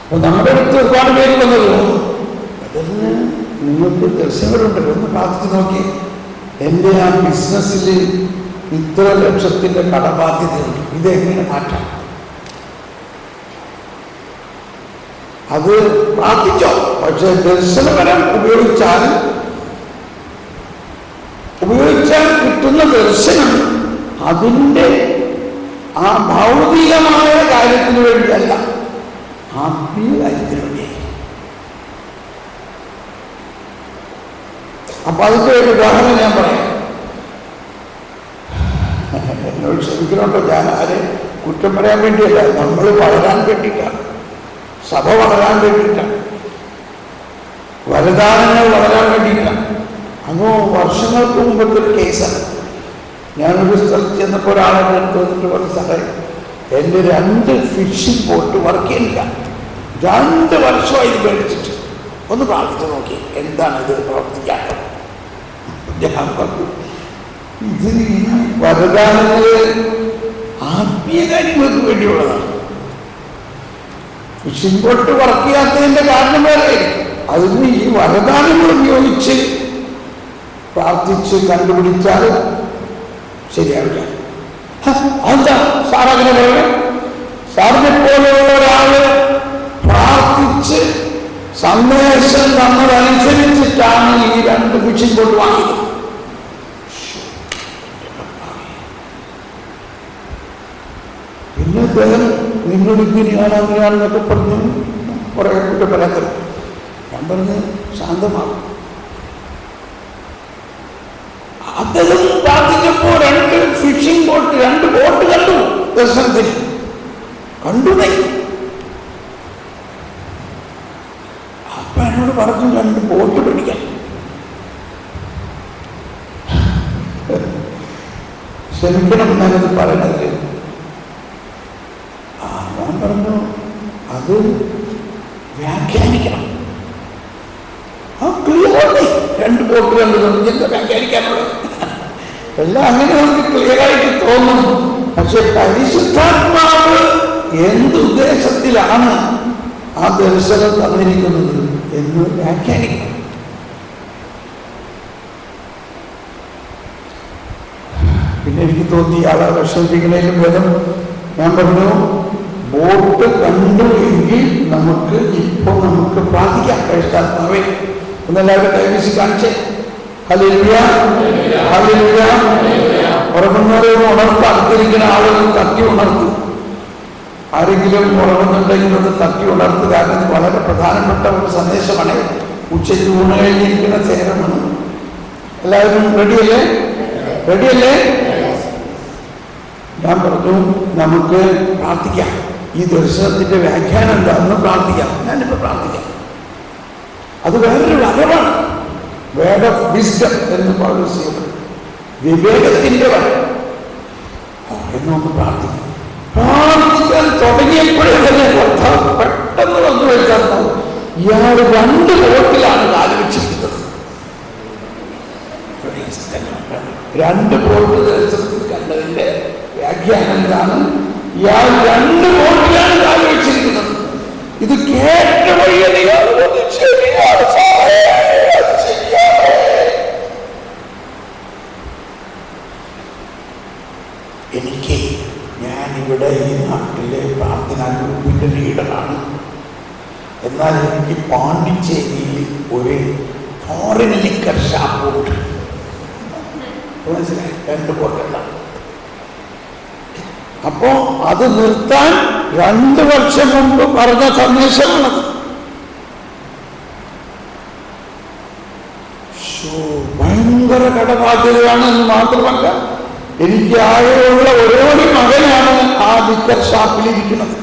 അപ്പൊ നമ്മുടെ അടുത്ത് ഒരുപാട് പേര് വന്നത്, അതിന് നിങ്ങൾക്ക് ദർശനങ്ങളുണ്ടല്ലോ, ഒന്ന് പ്രാർത്ഥിച്ച് നോക്കി. എൻ്റെ ആ ബിസിനസ്സിൽ ഇത്ര ലക്ഷത്തിൻ്റെ കടബാധ്യതയുണ്ട്, ഇതെങ്ങനെ മാറ്റാം? അത് പ്രാർത്ഥിച്ചോ. പക്ഷെ ദർശനപരം ഉപയോഗിച്ചാൽ കിട്ടുന്ന ദർശനം അതിൻ്റെ ആ ഭൗതികമായ കാര്യത്തിന് വേണ്ടിയല്ല, ആത്മീയ കാര്യത്തിന് വേണ്ടി. അപ്പൊ അതിൻ്റെ ഒരു ഉദാഹരണം ഞാൻ പറയാം. എന്നോട് ക്ഷമിക്കണോട്ടോ, ഞാൻ ആരെ കുറ്റം പറയാൻ വേണ്ടിയല്ല, നമ്മൾ വളരാൻ വേണ്ടിയിട്ടാണ്, സഭ വളരാൻ വേണ്ടിയിട്ടാണ്, വരദാനങ്ങൾ വളരാൻ വേണ്ടിയിട്ടാണ്. അപ്പോൾ വർഷങ്ങൾക്ക് മുമ്പത്തെ ഒരു കേസാണ്. ഞാനൊരു സ്ഥലത്ത് ചെന്നപ്പോൾ ഒരാളെ എടുത്ത് വന്നിട്ട് പറഞ്ഞു, സാറേ എൻ്റെ 2 ഫിഷിംഗ് ബോട്ട് വർക്ക് ചെയ്യുന്നില്ല, 2 വർഷമായി ഇത് മേടിച്ചിട്ട്, ഒന്ന് പ്രാർത്ഥിച്ച് നോക്കി എന്താണ് ഇത് പ്രവർത്തിക്കാത്തത്. ഞാൻ പറഞ്ഞു, ഇത് ഈ വരദാനങ്ങൾ ആത്മീയ കാര്യങ്ങൾക്ക് വേണ്ടിയുള്ളതാണ്. ഫിഷിംഗ് ബോട്ട് വർക്ക് ചെയ്യാത്തതിൻ്റെ കാരണം വേറെ ആയിരിക്കും. അതിന് ഈ വരദാനങ്ങൾ ഉപയോഗിച്ച് പ്രാർത്ഥിച്ച് കണ്ടുപിടിച്ചാൽ ശരിയാവില്ല. അതെന്താ സാറങ്ങനെ പറയണം? സാറിനെ പോലെയുള്ള ഒരാള് പ്രാർത്ഥിച്ച് സന്ദേശം തന്നതനുസരിച്ചിട്ടാണ് ഈ 2 ഫിഷിംഗ് ബോട്ട് വാങ്ങിയത്. പിന്നെ അദ്ദേഹം നിങ്ങൾ ഇങ്ങനെയാണ് അങ്ങനെയാണെന്നൊക്കെ പറഞ്ഞ് കുറെ കുറ്റം പറയാത്തത്. ഞാൻ പറഞ്ഞ് ശാന്തമാകും. അദ്ദേഹം പ്രാർത്ഥിച്ചപ്പോ 2 ഫിഷിംഗ് ബോട്ട് 2 ബോട്ട് കണ്ടു, ദർശനത്തിൽ കണ്ടു. അപ്പൊ എന്നോട് പറഞ്ഞു 2 ബോട്ട് പിടിക്കാൻ. ക്ഷമിക്കണം ഞാനത് പറയണത്. ഞാൻ പറഞ്ഞു അത് വ്യാഖ്യാനിക്കണം. ക്ലിയറാണ്. 2 ബോട്ട് കണ്ടതുകൊണ്ട് എന്താ വ്യാഖ്യാനിക്കാനുള്ളത്? എല്ലാം അങ്ങനെ നമുക്ക് ക്ലിയറായിട്ട് തോന്നും. പക്ഷെ പരിശുദ്ധാത്മാവ് എന്തുദ്ദേശത്തിലാണ് ആ ദർശനം തന്നിരിക്കുന്നത് എന്ന് വ്യാഖ്യാനിക്കണം. പിന്നെ എനിക്ക് തോന്നി ഇയാളെ വിഷമിപ്പിക്കുന്നതിലും ഭേദം ഞാൻ പറഞ്ഞു, ബോട്ട് കണ്ടു എങ്കിൽ നമുക്ക് പ്രാർത്ഥിക്കാം. പരിശുദ്ധാത്മാവേ ഒന്നെല്ലാവരും കൈവീശി കാണിച്ചേ. Hallelujah, hallelujah. ഉറങ്ങുന്നവരെ ഉണർത്ത്. അടുത്തിരിക്കുന്ന ആളുകൾ തട്ടി ഉണർത്തും. ആരെങ്കിലും ഉറങ്ങുന്നുണ്ടെങ്കിൽ ഒന്ന് തട്ടി ഉണർത്തുക. കാരണം ഇത് വളരെ പ്രധാനപ്പെട്ട ഒരു സന്ദേശമാണ്. ഉച്ചയ്ക്ക് ഊണ് കഴിഞ്ഞിരിക്കുന്ന നേരമാണ്. എല്ലാവരും റെഡിയല്ലേ? റെഡിയല്ലേ? ഞാൻ പറഞ്ഞു നമുക്ക് പ്രാർത്ഥിക്കാം. ഈ ദർശനത്തിന്റെ വ്യാഖ്യാനം എന്താണെന്ന് പ്രാർത്ഥിക്കാം. ഞാനിപ്പോൾ പ്രാർത്ഥിക്കാം. അത് വേറൊരു വരവാണ്. വേർഡ് ഓഫ് വിസ്ഡം എന്ന് പൗലോസ് പറയുന്നു. വിവേകത്തിന്റെ വരം എന്നൊന്ന് പ്രാർത്ഥിക്കാം. പ്രാർത്ഥിക്കാൻ തുടങ്ങിയപ്പോഴേ തന്നെ കർത്താവ് പെട്ടെന്ന് വന്നു വെച്ചാൽ ഇയാൾ 2 ബോട്ടിലാണ് കാല് വെച്ചിരിക്കുന്നത്. 2 ബോട്ട് ദർശനത്തിൽ കണ്ടതിന്റെ വ്യാഖ്യാനം എന്താണ്? ഇയാൾ 2 ബോട്ടിലാണ് കാല് വെച്ചിരിക്കുന്നത്. ഇത് കേട്ട വഴിയാണ് ഇയാൾ ശരിയാണ് സാറേ, ശരിയാണ്. എനിക്ക് ഞാനിവിടെ ഈ നാട്ടിലെ പ്രാർത്ഥനാ ഗ്രൂപ്പിന്റെ ലീഡറാണ്. എന്നാൽ എനിക്ക് പാണ്ടിച്ചേരിയിൽ ഒരു ഫോറിൻ ലിക്കർ ഷാപ്പുണ്ട്. മനസ്സിലായി? 2 ബോട്ടെല്ലാം. അപ്പോ അത് നിർത്താൻ 2 വർഷം മുമ്പ് പറഞ്ഞ സന്ദേശമാണത്. ഭയങ്കര കടബാധ്യതയാണ് എന്ന് മാത്രമല്ല, എനിക്ക് ആകെയുള്ള ഒരേ മകനാണ് ആ ലിക്കർ ഷാപ്പിലിരിക്കുന്നത്.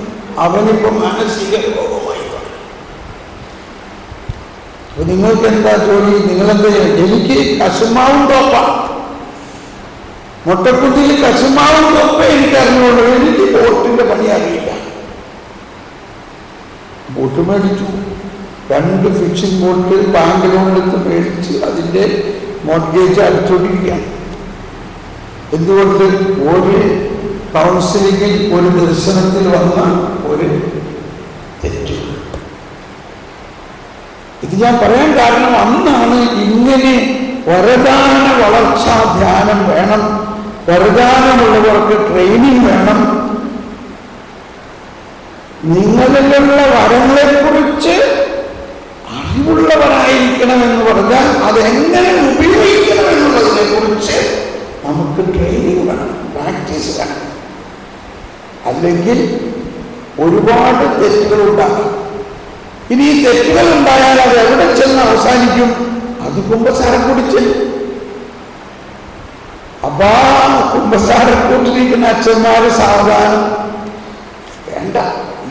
അവനിപ്പോ മാനസിക രോഗമായി തുടങ്ങി. അപ്പൊ നിങ്ങൾക്ക് എന്താ ജോലി? നിങ്ങളെന്താ? എനിക്ക് കശുമാവും തോപ്പാണ്. മുട്ടക്കുട്ടിയിൽ കശുമാവും തോപ്പ എനിക്ക് അറിഞ്ഞുള്ളൂ. എനിക്ക് ബോട്ടിന്റെ പണി അറിയില്ല. ബോട്ട് മേടിച്ചു. 2 ഫിഷിംഗ് ബോട്ട് ബാങ്ക് ലോണെടുത്ത് മേടിച്ച് അതിന്റെ മോർഗേജ് അടച്ചുകൊണ്ടിരിക്കുകയാണ്. എന്തുകൊണ്ട്? ഒരു കൗൺസിലിംഗിൽ ഒരു ദർശനത്തിൽ വന്ന ഒരു തെറ്റ്. ഇത് ഞാൻ പറയാൻ കാരണം അന്നാണ് ഇങ്ങനെ വരദാന വളർച്ചാ ധ്യാനം വേണം, വരദാനമുള്ളവർക്ക് ട്രെയിനിങ് വേണം, നിങ്ങളിലുള്ള വരങ്ങളെക്കുറിച്ച് അറിവുള്ളവരായിരിക്കണമെന്ന് പറഞ്ഞാൽ അതെങ്ങനെ ഉപയോഗിക്കണമെന്നുള്ളതിനെ കുറിച്ച് നമുക്ക് ട്രെയിനിങ് വേണം, പ്രാക്ടീസ് വേണം. അല്ലെങ്കിൽ ഒരുപാട് തെറ്റുകളുണ്ടാകും. ഇനി ഈ തെറ്റുകൾ ഉണ്ടായാൽ അത് എവിടെ ചെന്ന് അവസാനിക്കും? അത് കുമ്പസാരം കുടിച്ച്. അപ്പാ കുമ്പസാരം കൂട്ടിരിക്കുന്ന അച്ഛന്മാര് സാവധാനം വേണ്ട.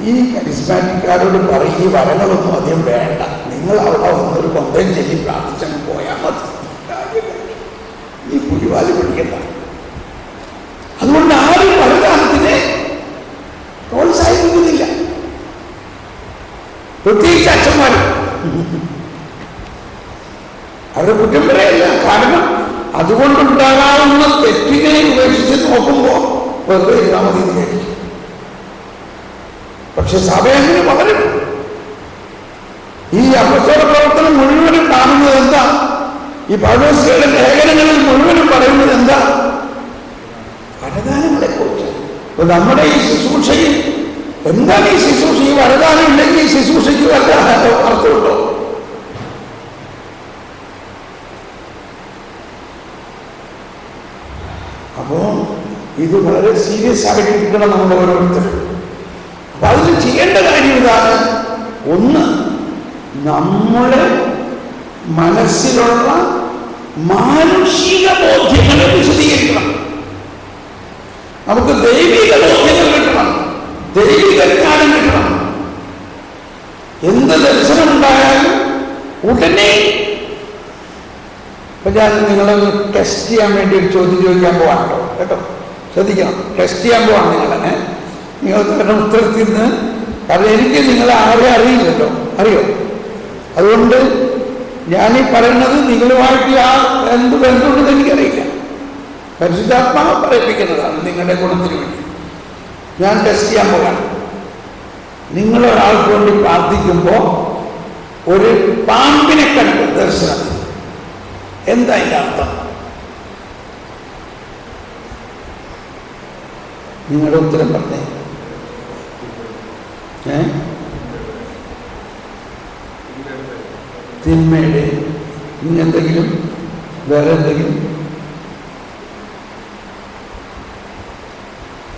ഈ കരിസ്മാറ്റിക്കാരോട് പറയും, ഈ വരങ്ങളൊന്നും അധികം വേണ്ട, നിങ്ങൾ അവിടെ വന്നൊരു കൊന്തയും ചൊല്ലി പ്രാർത്ഥിച്ചങ്ങ് പോയാൽ മതി. പുലിവാലി പിടിക്കണ്ട. അതുകൊണ്ട് ആരും വരദാനത്തിനെ പ്രോത്സാഹിപ്പിക്കുന്നില്ല, പ്രത്യേകിച്ച് അച്ഛന്മാർ. അവരെ കുറ്റം പറയല്ല. കാരണം അതുകൊണ്ടുണ്ടാകാവുന്ന തെറ്റിനെ ഉപേക്ഷിച്ച് നോക്കുമ്പോൾ വെറുതെ ഇരുന്നാൽ മതി എന്ന് വിചാരിക്കും. പക്ഷെ സഭ അങ്ങനെ വളരും. ഈ അപ്പസ്തോല പ്രവർത്തനം മുഴുവനും കാണുന്നത് എന്താ? ഈ പൗലോസ്യയുടെ ലേഖനങ്ങളിൽ മുഴുവനും പറയുന്നത് എന്താ? വരദാനങ്ങളെ കുറിച്ച്. അപ്പൊ നമ്മുടെ ഈ ശുശ്രൂഷയിൽ എന്താണ് ഈ ശുശ്രൂഷ? ഈ വരദാനം ഇല്ലെങ്കിൽ ഈ ശുശ്രൂഷയ്ക്ക് വല്ല അർത്ഥമുണ്ടോ? അപ്പോ ഇത് വളരെ സീരിയസ് ആയിട്ട് എടുക്കണം നമ്മൾ ഓരോരുത്തരും. അപ്പൊ അതിന് ചെയ്യേണ്ട കാര്യം ഇതാണ്. ഒന്ന്, നമ്മുടെ മനസ്സിലുള്ള മാനുഷിക ബോധ്യങ്ങളെ വിശദീകരിക്കണം. നമുക്ക് ദൈവിക ബോധ്യങ്ങൾ കിട്ടണം, ദൈവിക ജ്ഞാനം കിട്ടണം. എന്ത് ദർശനം ഉണ്ടായാലും ഉടനെ. ഇപ്പൊ ഞാൻ നിങ്ങളെ ടെസ്റ്റ് ചെയ്യാൻ വേണ്ടി ഒരു ചോദ്യം ചോദിക്കാൻ പോവാണല്ലോ, കേട്ടോ, ശ്രദ്ധിക്കണം. ടെസ്റ്റ് ചെയ്യാൻ പോവാണ് നിങ്ങൾ തരുന്ന ഉത്തരത്തിൽ നിന്ന്. കാരണം എനിക്ക് നിങ്ങളെ ആരെ അറിയില്ലല്ലോ, അറിയോ? അതുകൊണ്ട് ഞാനീ പറയുന്നത് നിങ്ങളുമായിട്ട് എന്ത് ബന്ധമുണ്ടെന്ന് എനിക്കറിയില്ല. പരിശുദ്ധാത്മാവ് പറയിപ്പിക്കുന്നതാണ് നിങ്ങളുടെ ഗുണത്തിന് വേണ്ടി. ഞാൻ ടെസ്റ്റ് ചെയ്യാൻ പോവാണ്. നിങ്ങളൊരാൾക്ക് വേണ്ടി പ്രാർത്ഥിക്കുമ്പോൾ ഒരു പാമ്പിനെ കണ്ട് ദർശനത്തിൽ, എന്താ അതിൻ്റെ അർത്ഥം? നിങ്ങളുടെ ഉത്തരം പറഞ്ഞേ. തിന്മയുടെ ഇനി എന്തെങ്കിലും, വേറെ എന്തെങ്കിലും?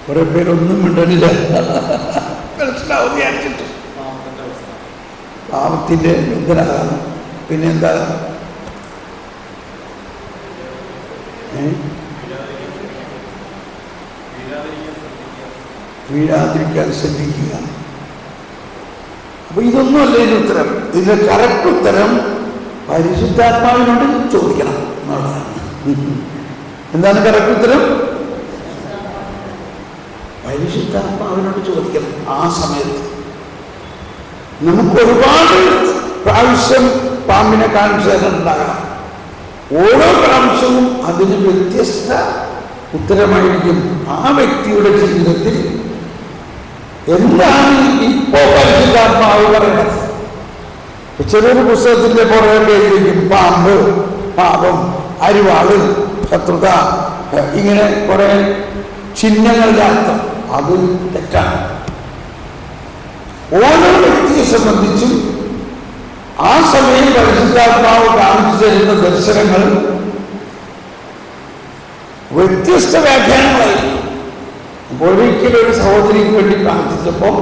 കുറെ പേരൊന്നും മിണ്ടണില്ല, മനസ്സിലാവും വിചാരിച്ചിട്ട്. പാപത്തിന്റെ ബന്ധനാകാം. പിന്നെന്താ? വീഴാതിരിക്കാൻ ശ്രദ്ധിക്കുക. അപ്പൊ ഇതൊന്നുമല്ല ഇതിന് ഉത്തരം. ഇതിന്റെ കറക്റ്റ് ഉത്തരം പരിശുദ്ധാത്മാവിനോട് ചോദിക്കണം എന്നുള്ളതാണ്. എന്താണ് കറക്റ്റ് ഉത്തരം? പരിശുദ്ധാത്മാവിനോട് ചോദിക്കണം. ആ സമയത്ത് നമുക്ക് ഒരുപാട് പ്രാവശ്യം പാമ്പിനെ കാണിച്ചു തരുന്നുണ്ടാകാം. ഓരോ പ്രാവശ്യവും അതിന് വ്യത്യസ്ത ഉത്തരമായിരിക്കും. ആ വ്യക്തിയുടെ ജീവിതത്തിൽ എന്താണ് ഇപ്പോ പരിശുദ്ധാത്മാവ് പറയുന്നത്? ചെറിയൊരു പുസ്തകത്തിന്റെ പുറകെ എഴുതിയിരിക്കും പാമ്പ്, പാപം, അരിവാള്, ശത്രുത, ഇങ്ങനെ കുറെ ചിഹ്നങ്ങളുടെ അർത്ഥം. അത് തെറ്റാണ്. ഓരോ വ്യക്തിയെ സംബന്ധിച്ചും ആ സമയം പരിശുദ്ധാത്മാവ് കാണിച്ചു തരുന്ന ദർശനങ്ങൾ വ്യത്യസ്ത വ്യാഖ്യാനങ്ങളായിരിക്കും. അപ്പോൾ ഒരിക്കലും ഒരു സഹോദരിക്ക് വേണ്ടി പ്രാർത്ഥിച്ചപ്പോൾ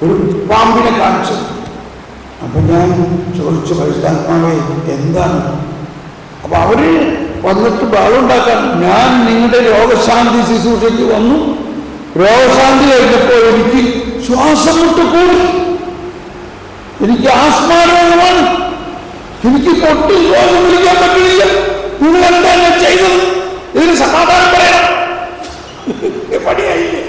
ഒരു പാമ്പിനെ കാണിച്ചു. അപ്പൊ ഞാൻ ചോദിച്ചു, പരിശുദ്ധാത്മാവേ എന്താണ്? അപ്പൊ അവര് വന്നിട്ട് ബഹളുണ്ടാക്കാൻ, ഞാൻ നിങ്ങളുടെ രോഗശാന്തി ശുശ്രൂഷയ്ക്ക് വന്നു, രോഗശാന്തി കഴിഞ്ഞപ്പോൾ എനിക്ക് ശ്വാസം മുട്ട് കൂടി, എനിക്ക് ആസ്മാരോഗമാണ്, എനിക്ക് പൊട്ടി ശ്വാസം വിളിക്കാൻ പറ്റില്ല, നിങ്ങൾ എന്താണ് ചെയ്തത്? ഇതിന് സമാധാനം പറയണം. പണിയായില്ലേ?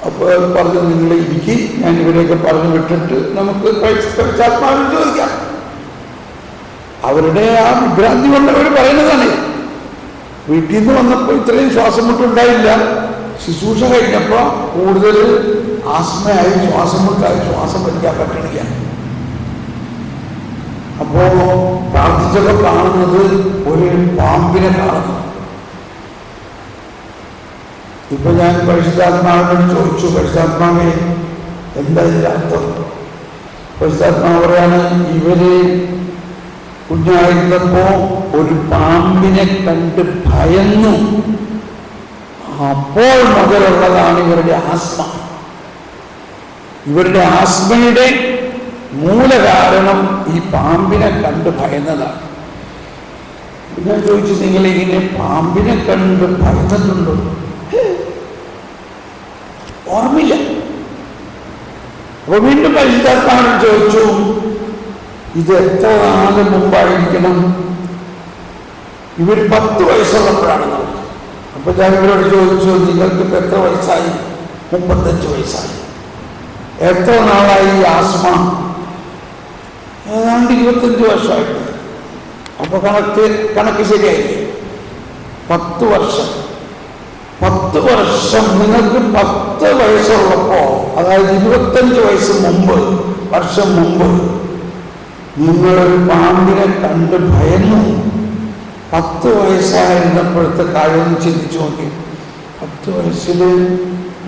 അപ്പൊ പറഞ്ഞു, നിങ്ങൾ ഇരിക്കി, ഞാൻ ഇവരെയൊക്കെ പറഞ്ഞു വിട്ടിട്ട് നമുക്ക് പരിശുദ്ധാത്മാവിൽ ചോദിക്കാം. അവരുടെ ആ വിഭ്രാന്തി കൊണ്ട് അവർ പറയുന്നതാണ്. വീട്ടിൽ നിന്ന് വന്നപ്പോൾ ഇത്രയും ശ്വാസം മുട്ടുണ്ടായില്ല, ശുശ്രൂഷ കഴിഞ്ഞപ്പോൾ കൂടുതൽ ആസ്മയായി, ശ്വാസം മുട്ടായി, ശ്വാസം വലിക്കാൻ പറ്റണില്ല. അപ്പോ പ്രാർത്ഥിച്ചപ്പോൾ കാണുന്നത് ഒരു പാമ്പിനെ കാണുന്നു. ഇപ്പൊ ഞാൻ പരിശുദ്ധാത്മാവിനോട് ചോദിച്ചു, പരിശുദ്ധാത്മാവേ എന്താ ഇതിന്റെ അർത്ഥം? പരിശുദ്ധാത്മാവ് പറയാണ്, ഇവര് കുഞ്ഞായിരുന്നപ്പോ ഒരു പാമ്പിനെ കണ്ട് ഭയന്നു, അപ്പോൾ മുതലുള്ളതാണ് ഇവരുടെ ആസ്മ. ഇവരുടെ ആസ്മയുടെ മൂലകാരണം ഈ പാമ്പിനെ കണ്ട് ഭയന്നതാണ്. ഞാൻ ചോദിച്ചു, നിങ്ങളിങ്ങനെ പാമ്പിനെ കണ്ട് ഭയന്നിട്ടുണ്ടോ? ഓർമ്മയില്ല. അപ്പൊ വീണ്ടും പരിശുദ്ധാത്മാവിനോട് ചോദിച്ചു, ഇത് എത്ര നാല് മുമ്പായിരിക്കണം? ഇവർ 10 വയസ്സുള്ളപ്പോഴാണ് നടന്നത്. അപ്പൊ ഞാൻ ഇവരോട് ചോദിച്ചു, നിങ്ങൾക്ക് ഇപ്പൊ എത്ര വയസ്സായി? 35 വയസ്സായി. എത്ര നാളായി ഈ ആസ്മ? ഏതാണ്ട് 25 വർഷമായിട്ടുണ്ട്. അപ്പൊ കണക്ക് ശരിയായില്ലേ? 10 വർഷം. 10 വർഷം നിങ്ങൾക്ക് 10 വയസ്സുള്ളപ്പോ, അതായത് 25 വയസ്സ് മുമ്പ്, വർഷം മുമ്പ് നിങ്ങളൊരു പാമ്പിനെ കണ്ട് ഭയന്നു. 10 വയസ്സായിരുന്നപ്പോഴത്തെ കാര്യമൊന്ന് ചിന്തിച്ചു നോക്കി. 10 വയസ്സിൽ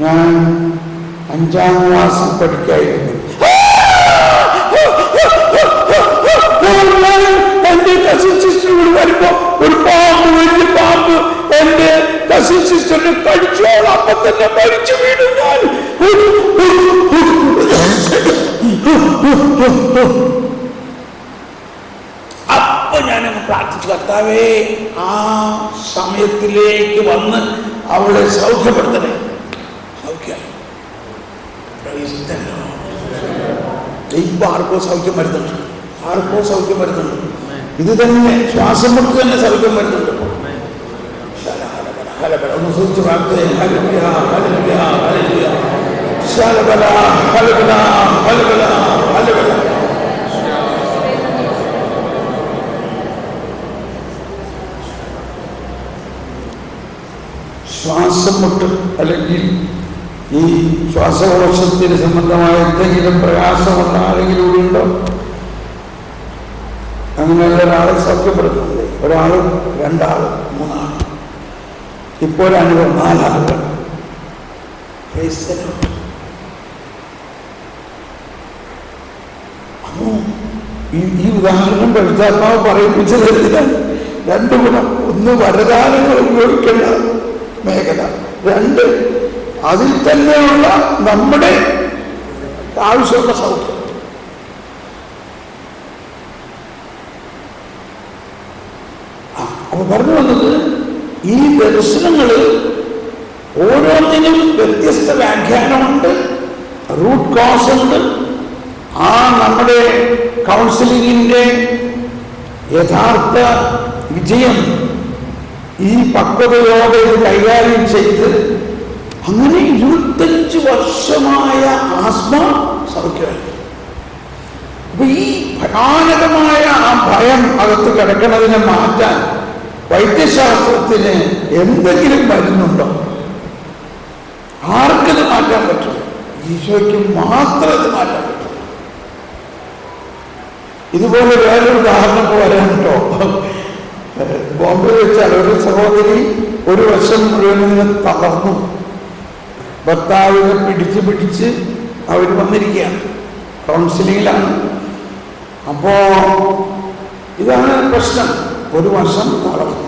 ഞാൻ 5ാം ക്ലാസ്സിൽ പഠിക്കായിരുന്നു. എന്റെ കസിൻ സിസ്റ്റർ കൂടി വരുമ്പോ ഒരു പാമ്പ്, വലിയ പാമ്പ് എന്റെ കസിൻ സിസ്റ്ററിനെ കടിച്ചോൾ. അപ്പൊ തന്നെ മരിച്ചു വീണു ഞാൻ. അപ്പൊ ഞാനങ്ങ് പ്രാർത്ഥിച്ചു, കർത്താവേ ആ സമയത്തിലേക്ക് വന്ന് അവളെ സൗഖ്യപ്പെടുത്തണേ. സൗഖ്യമായി. ആർക്കോ സൗഖ്യം വരുന്നുണ്ട്, ആർക്കോ സൗഖ്യം വരുന്നുണ്ട്. ഇത് തന്നെ ശ്വാസം മുട്ട് തന്നെ സൗഖ്യം വരുന്നുണ്ട്. ഒന്ന് സൂചിച്ച് പ്രാർത്ഥന. ശ്വാസം മുട്ട് അല്ലെങ്കിൽ ഈ ശ്വാസകോശത്തിന് സംബന്ധമായ എന്തെങ്കിലും പ്രയാസമുള്ള ആരെങ്കിലും ഇവിടെ ഉണ്ടോ? അങ്ങനെയുള്ള ഒരാളെ സൗഖ്യപ്പെടുത്തുന്നുണ്ട്. ഒരാൾ, 2 ആൾ, 3 ആൾ, ഇപ്പോൾ ഒരു അനുഭവം 4 ആളുകൾ. അപ്പോ ഈ ഉദാഹരണം പരിശുദ്ധാത്മാവ് പറയിപ്പിച്ചു തരുന്നതാണ്. 2 ഗുണം. 1 വരദാനങ്ങൾ ഉപയോഗിക്കേണ്ട മേഖല, 2 അതിൽ തന്നെയുള്ള നമ്മുടെ ആവശ്യമുള്ള സൗഖ്യം. അപ്പൊ പറഞ്ഞു വന്നത്, ഈ ദർശനങ്ങൾ ഓരോന്നിനും വ്യത്യസ്ത വ്യാഖ്യാനമുണ്ട്, റൂട്ട് കോസ് ഉണ്ട്. ആ നമ്മുടെ കൗൺസിലിങ്ങിന്റെ യഥാർത്ഥ വിജയം ഈ പക്വതയോടെ ഇത് കൈകാര്യം ചെയ്ത് അങ്ങനെ 25 വർഷമായ ആസ്മ സൗഖ്യമായി. അപ്പൊ ഈ ഭയാനകമായ ആ ഭയം അകത്ത് കിടക്കുന്നതിനെ മാറ്റാൻ വൈദ്യശാസ്ത്രത്തിന് എന്തെങ്കിലും മരുന്നുണ്ടോ? ആർക്കത് മാറ്റാൻ പറ്റും? ഈശോയ്ക്ക് മാത്രം ഇത് മാറ്റാൻ പറ്റും. ഇതുപോലെ വേറൊരു ഉദാഹരണം വരാനുണ്ടോ? ബോംബെ വെച്ചാൽ ഒരു സഹോദരി ഒരു വർഷം മുഴുവൻ ഇങ്ങനെ തളർന്നു. ഭർത്താവിനെ പിടിച്ച് അവർ വന്നിരിക്കുകയാണ്, കൗൺസിലിങ്ങിലാണ്. അപ്പോ ഇതാണ് പ്രശ്നം. ഒരു വർഷം തളർന്നു.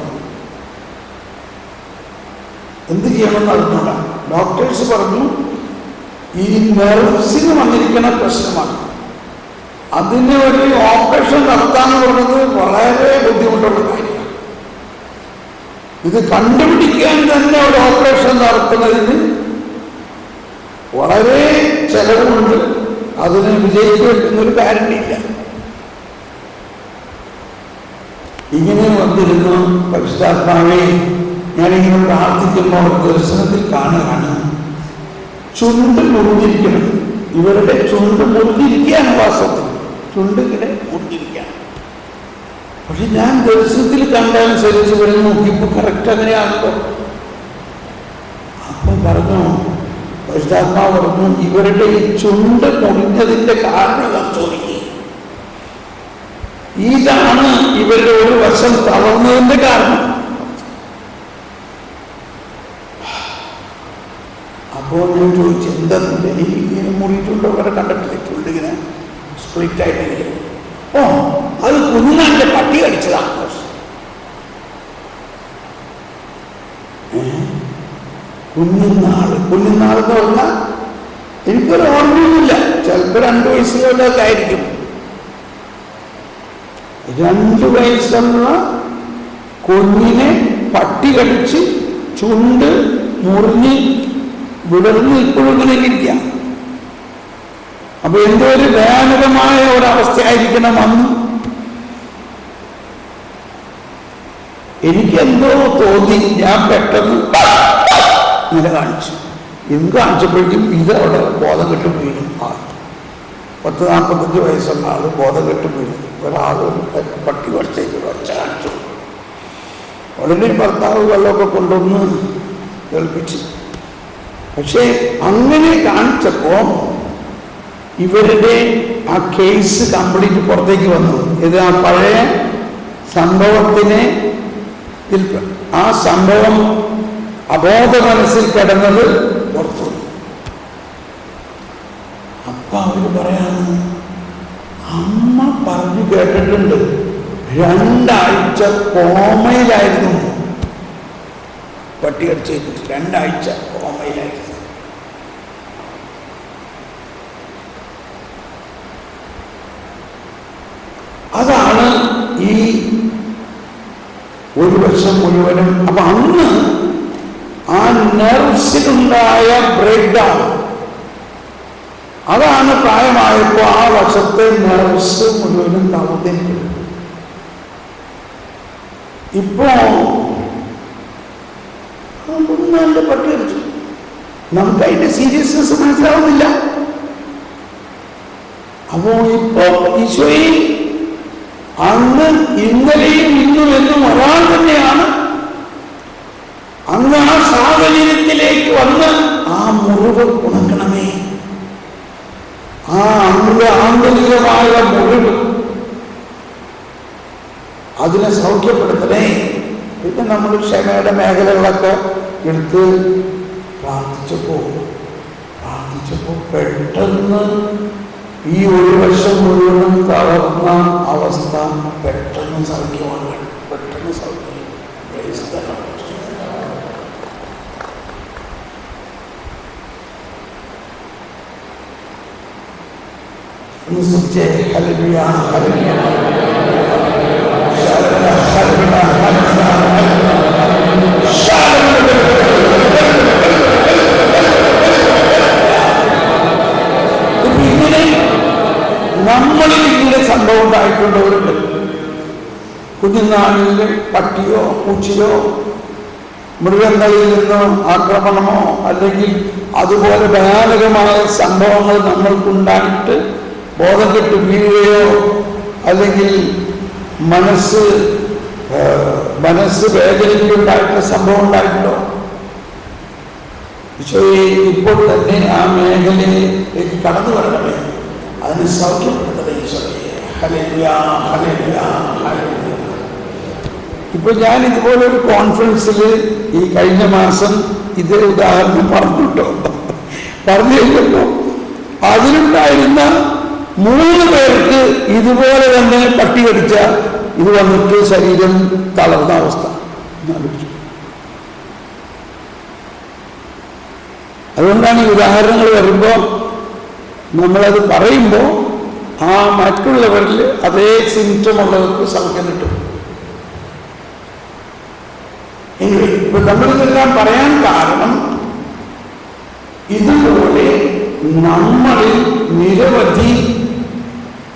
എന്ത് ചെയ്യണമെന്ന് അറിഞ്ഞൂടാ. ഡോക്ടേഴ്സ് പറഞ്ഞു ഈ നെർവ്സിന് വന്നിരിക്കുന്ന പ്രശ്നമാണ്. അതിന് ഒരു ഓപ്പറേഷൻ നടത്താന്ന് പറഞ്ഞത് വളരെ ബുദ്ധിമുട്ടുള്ള കാര്യമാണ്. ഇത് കണ്ടുപിടിക്കാൻ തന്നെ ഒരു ഓപ്പറേഷൻ നടത്തുന്നതിന് വളരെ ചെലവുണ്ട്. അതിന് വിജയിക്കുന്നൊരു കാര്യമില്ല. ഇങ്ങനെ വന്നിരുന്നു. പരിശുദ്ധാത്മാവേ, ഞാനിങ്ങനെ പ്രാർത്ഥിക്കുമ്പോൾ ദർശനത്തിൽ കാണുകയാണ് ചുണ്ട് മുറിഞ്ഞിരിക്കുന്നത്. ഇവരുടെ ചുണ്ട് മുറിഞ്ഞിരിക്കുകയാണ്. വാസ്തവത്തിൽ ചുണ്ട് ഇങ്ങനെ മുറിഞ്ഞിരിക്കുകയാണ്. പക്ഷെ ഞാൻ ദർശനത്തിൽ കണ്ടനുസരിച്ച് ഇവരെ നോക്കിയപ്പോൾ കറക്റ്റ് അങ്ങനെയാണല്ലോ. അപ്പം പറഞ്ഞു, പരിശുദ്ധാത്മാവ് പറഞ്ഞു, ഇവരുടെ ഈ ചുണ്ട് മുറിഞ്ഞതിന്റെ കാരണം ചോദിക്കുക. ഇതാണ് ഇവരുടെ ഒരു വശം തളർന്നതിന്റെ കാരണം. അപ്പോൾ ഞാൻ ചോദിച്ചു, എന്താ ഈ ഇങ്ങനെ മുറിയിട്ടുണ്ടോ? അവരെ കണ്ടിട്ടില്ലേ ചുണ്ടിങ്ങനെ സ്പ്ലിറ്റ് ആയിട്ടിരിക്കുന്നു? ഓ, അത് കുഞ്ഞിനാന്റെ പട്ടി കടിച്ചതാണ്. കുഞ്ഞുനാളെന്ന് പറഞ്ഞാൽ എനിക്കൊരു ഓർമ്മയൊന്നുമില്ല. ചിലപ്പോൾ 2 വയസ്സിലൊക്കെ ആയിരിക്കും. 2 വയസ്സുള്ള കുഞ്ഞിനെ പട്ടി കടിച്ച് ചുണ്ട് മുറിഞ്ഞ് വിടർന്ന് ഇപ്പോഴും ഇങ്ങനെ ഇരിക്കാം. അപ്പൊ എന്തോ ഒരു ഭയാനകമായ ഒരവസ്ഥയായിരിക്കണം അന്ന്. എനിക്കെന്തോ തോന്നി, ഞാൻ പെട്ടെന്ന് ഇങ്ങനെ കാണിച്ചു. ഇത് കാണിച്ചപ്പോഴേക്കും ഇത് അവിടെ ബോധം കെട്ട് വീണു. 40-45 വയസ്സുള്ള ആള് ബോധം കെട്ട് വീണു. ഒരാളൊരു പട്ടി കുറച്ചേക്ക് ഒച്ച കാണിച്ചു. ഉടനെ ഭർത്താവ് വെള്ളമൊക്കെ കൊണ്ടുവന്ന് കേൾപ്പിച്ചു. പക്ഷേ അങ്ങനെ കാണിച്ചപ്പോ ഇവരുടെ ആ കേസ് കംപ്ലീറ്റ് പുറത്തേക്ക് വന്നു. ഇത് ആ പഴയ സംഭവത്തിനെ, ആ സംഭവം അബോധ മനസ്സിൽ കിടന്നത് പുറത്തു. അപ്പൊ അവര് പറയാണ്, അമ്മ പറഞ്ഞു കേട്ടിട്ടുണ്ട് 2 ആഴ്ച കോമയിലായിരുന്നു. പട്ടി കടിച്ചിട്ട് 2 ആഴ്ച കോമയിലായിരുന്നു. അതാണ് ഈ ഒരു വർഷം മുഴുവനും. അപ്പൊ അന്ന് ആ നെർവ്സിനുണ്ടായ ബ്രേക്ക് ഡൗൺ, അതാണ് പ്രായമായപ്പോ ആ വർഷത്തെ നെർവ്സ് മുഴുവനും തളർന്നിരിക്കുന്നത്. ഇപ്പോ നല്ല പട്ടി അടിച്ചു, നമുക്ക് അതിന്റെ സീരിയസ്നെസ് മനസ്സിലാവുന്നില്ല. അപ്പോ ഇപ്പോ ഈശോയിൽ അന്ന് ഇന്നലെയും ഇന്നും എന്നും ഒരാൾ തന്നെയാണ്. അന്ന് ആ സാഹചര്യത്തിലേക്ക് വന്ന് ആ മുറിവ് ഉണക്കണമേ, ആ ആന്തരികമായ മുറിവ് അതിനെ സൗഖ്യപ്പെടുത്തണേ. പിന്നെ നമ്മൾ ക്ഷമയുടെ മേഖലകളൊക്കെ എടുത്ത് പ്രാർത്ഥിച്ചപ്പോ പെട്ടെന്ന് ഈ ഒരു വർഷം മുഴുവനും തളർന്ന അവസ്ഥ പെട്ടെന്ന് സൗഖ്യമാണ്. പെട്ടെന്ന് സൗഖ്യം. ഒന്ന് ശ്രദ്ധിച്ചേ. ഹല്ലേലൂയ, ഹല്ലേലൂയ, ഹല്ലേലൂയ, ഇങ്ങനെ നമ്മളിൽ ഇങ്ങനെ സംഭവം ഉണ്ടായിട്ടുള്ളവരുണ്ട്. കുഞ്ഞുനാളിൽ പട്ടിയോ പൂച്ചയോ മൃഗങ്ങളിൽ നിന്നോ ആക്രമണമോ അല്ലെങ്കിൽ അതുപോലെ ഭയാനകമായ സംഭവങ്ങൾ നമ്മൾക്കുണ്ടായിട്ട് ബോധം കെട്ട് വീഴുകയോ അല്ലെങ്കിൽ മനസ്സ് വേദനയ്ക്കുണ്ടായിട്ടുള്ള സംഭവം ഉണ്ടായിട്ടുണ്ടോ? ഈശോയെ ഇപ്പോൾ തന്നെ ആ മേഖലയിലേക്ക് കടന്നു വരണമേ, അതിന് സൗഖ്യപ്പെടുത്തണേ ഈശോയെ. Hallelujah, hallelujah, hallelujah. ഇപ്പൊ ഞാൻ ഇതുപോലെ ഒരു കോൺഫറൻസിൽ ഈ കഴിഞ്ഞ മാസം ഇതേ ഉദാഹരണം പറഞ്ഞിട്ടോ. പറഞ്ഞു കഴിഞ്ഞപ്പോ അതിലുണ്ടായിരുന്ന 3 പേർക്ക് ഇതുപോലെ തന്നെ പട്ടി കടിച്ച ഇത് വന്നിട്ട് ശരീരം തളർന്ന അവസ്ഥ. അതുകൊണ്ടാണ് ഈ ഉദാഹരണങ്ങൾ വരുമ്പോൾ നമ്മളത് പറയുമ്പോൾ ആ മറ്റുള്ളവരിൽ അതേ സിംറ്റം ഉള്ളവർക്ക് സൗഖ്യം കിട്ടും. ഇപ്പൊ നമ്മളിതെല്ലാം പറയാൻ കാരണം ഇതുപോലെ നമ്മളിൽ നിരവധി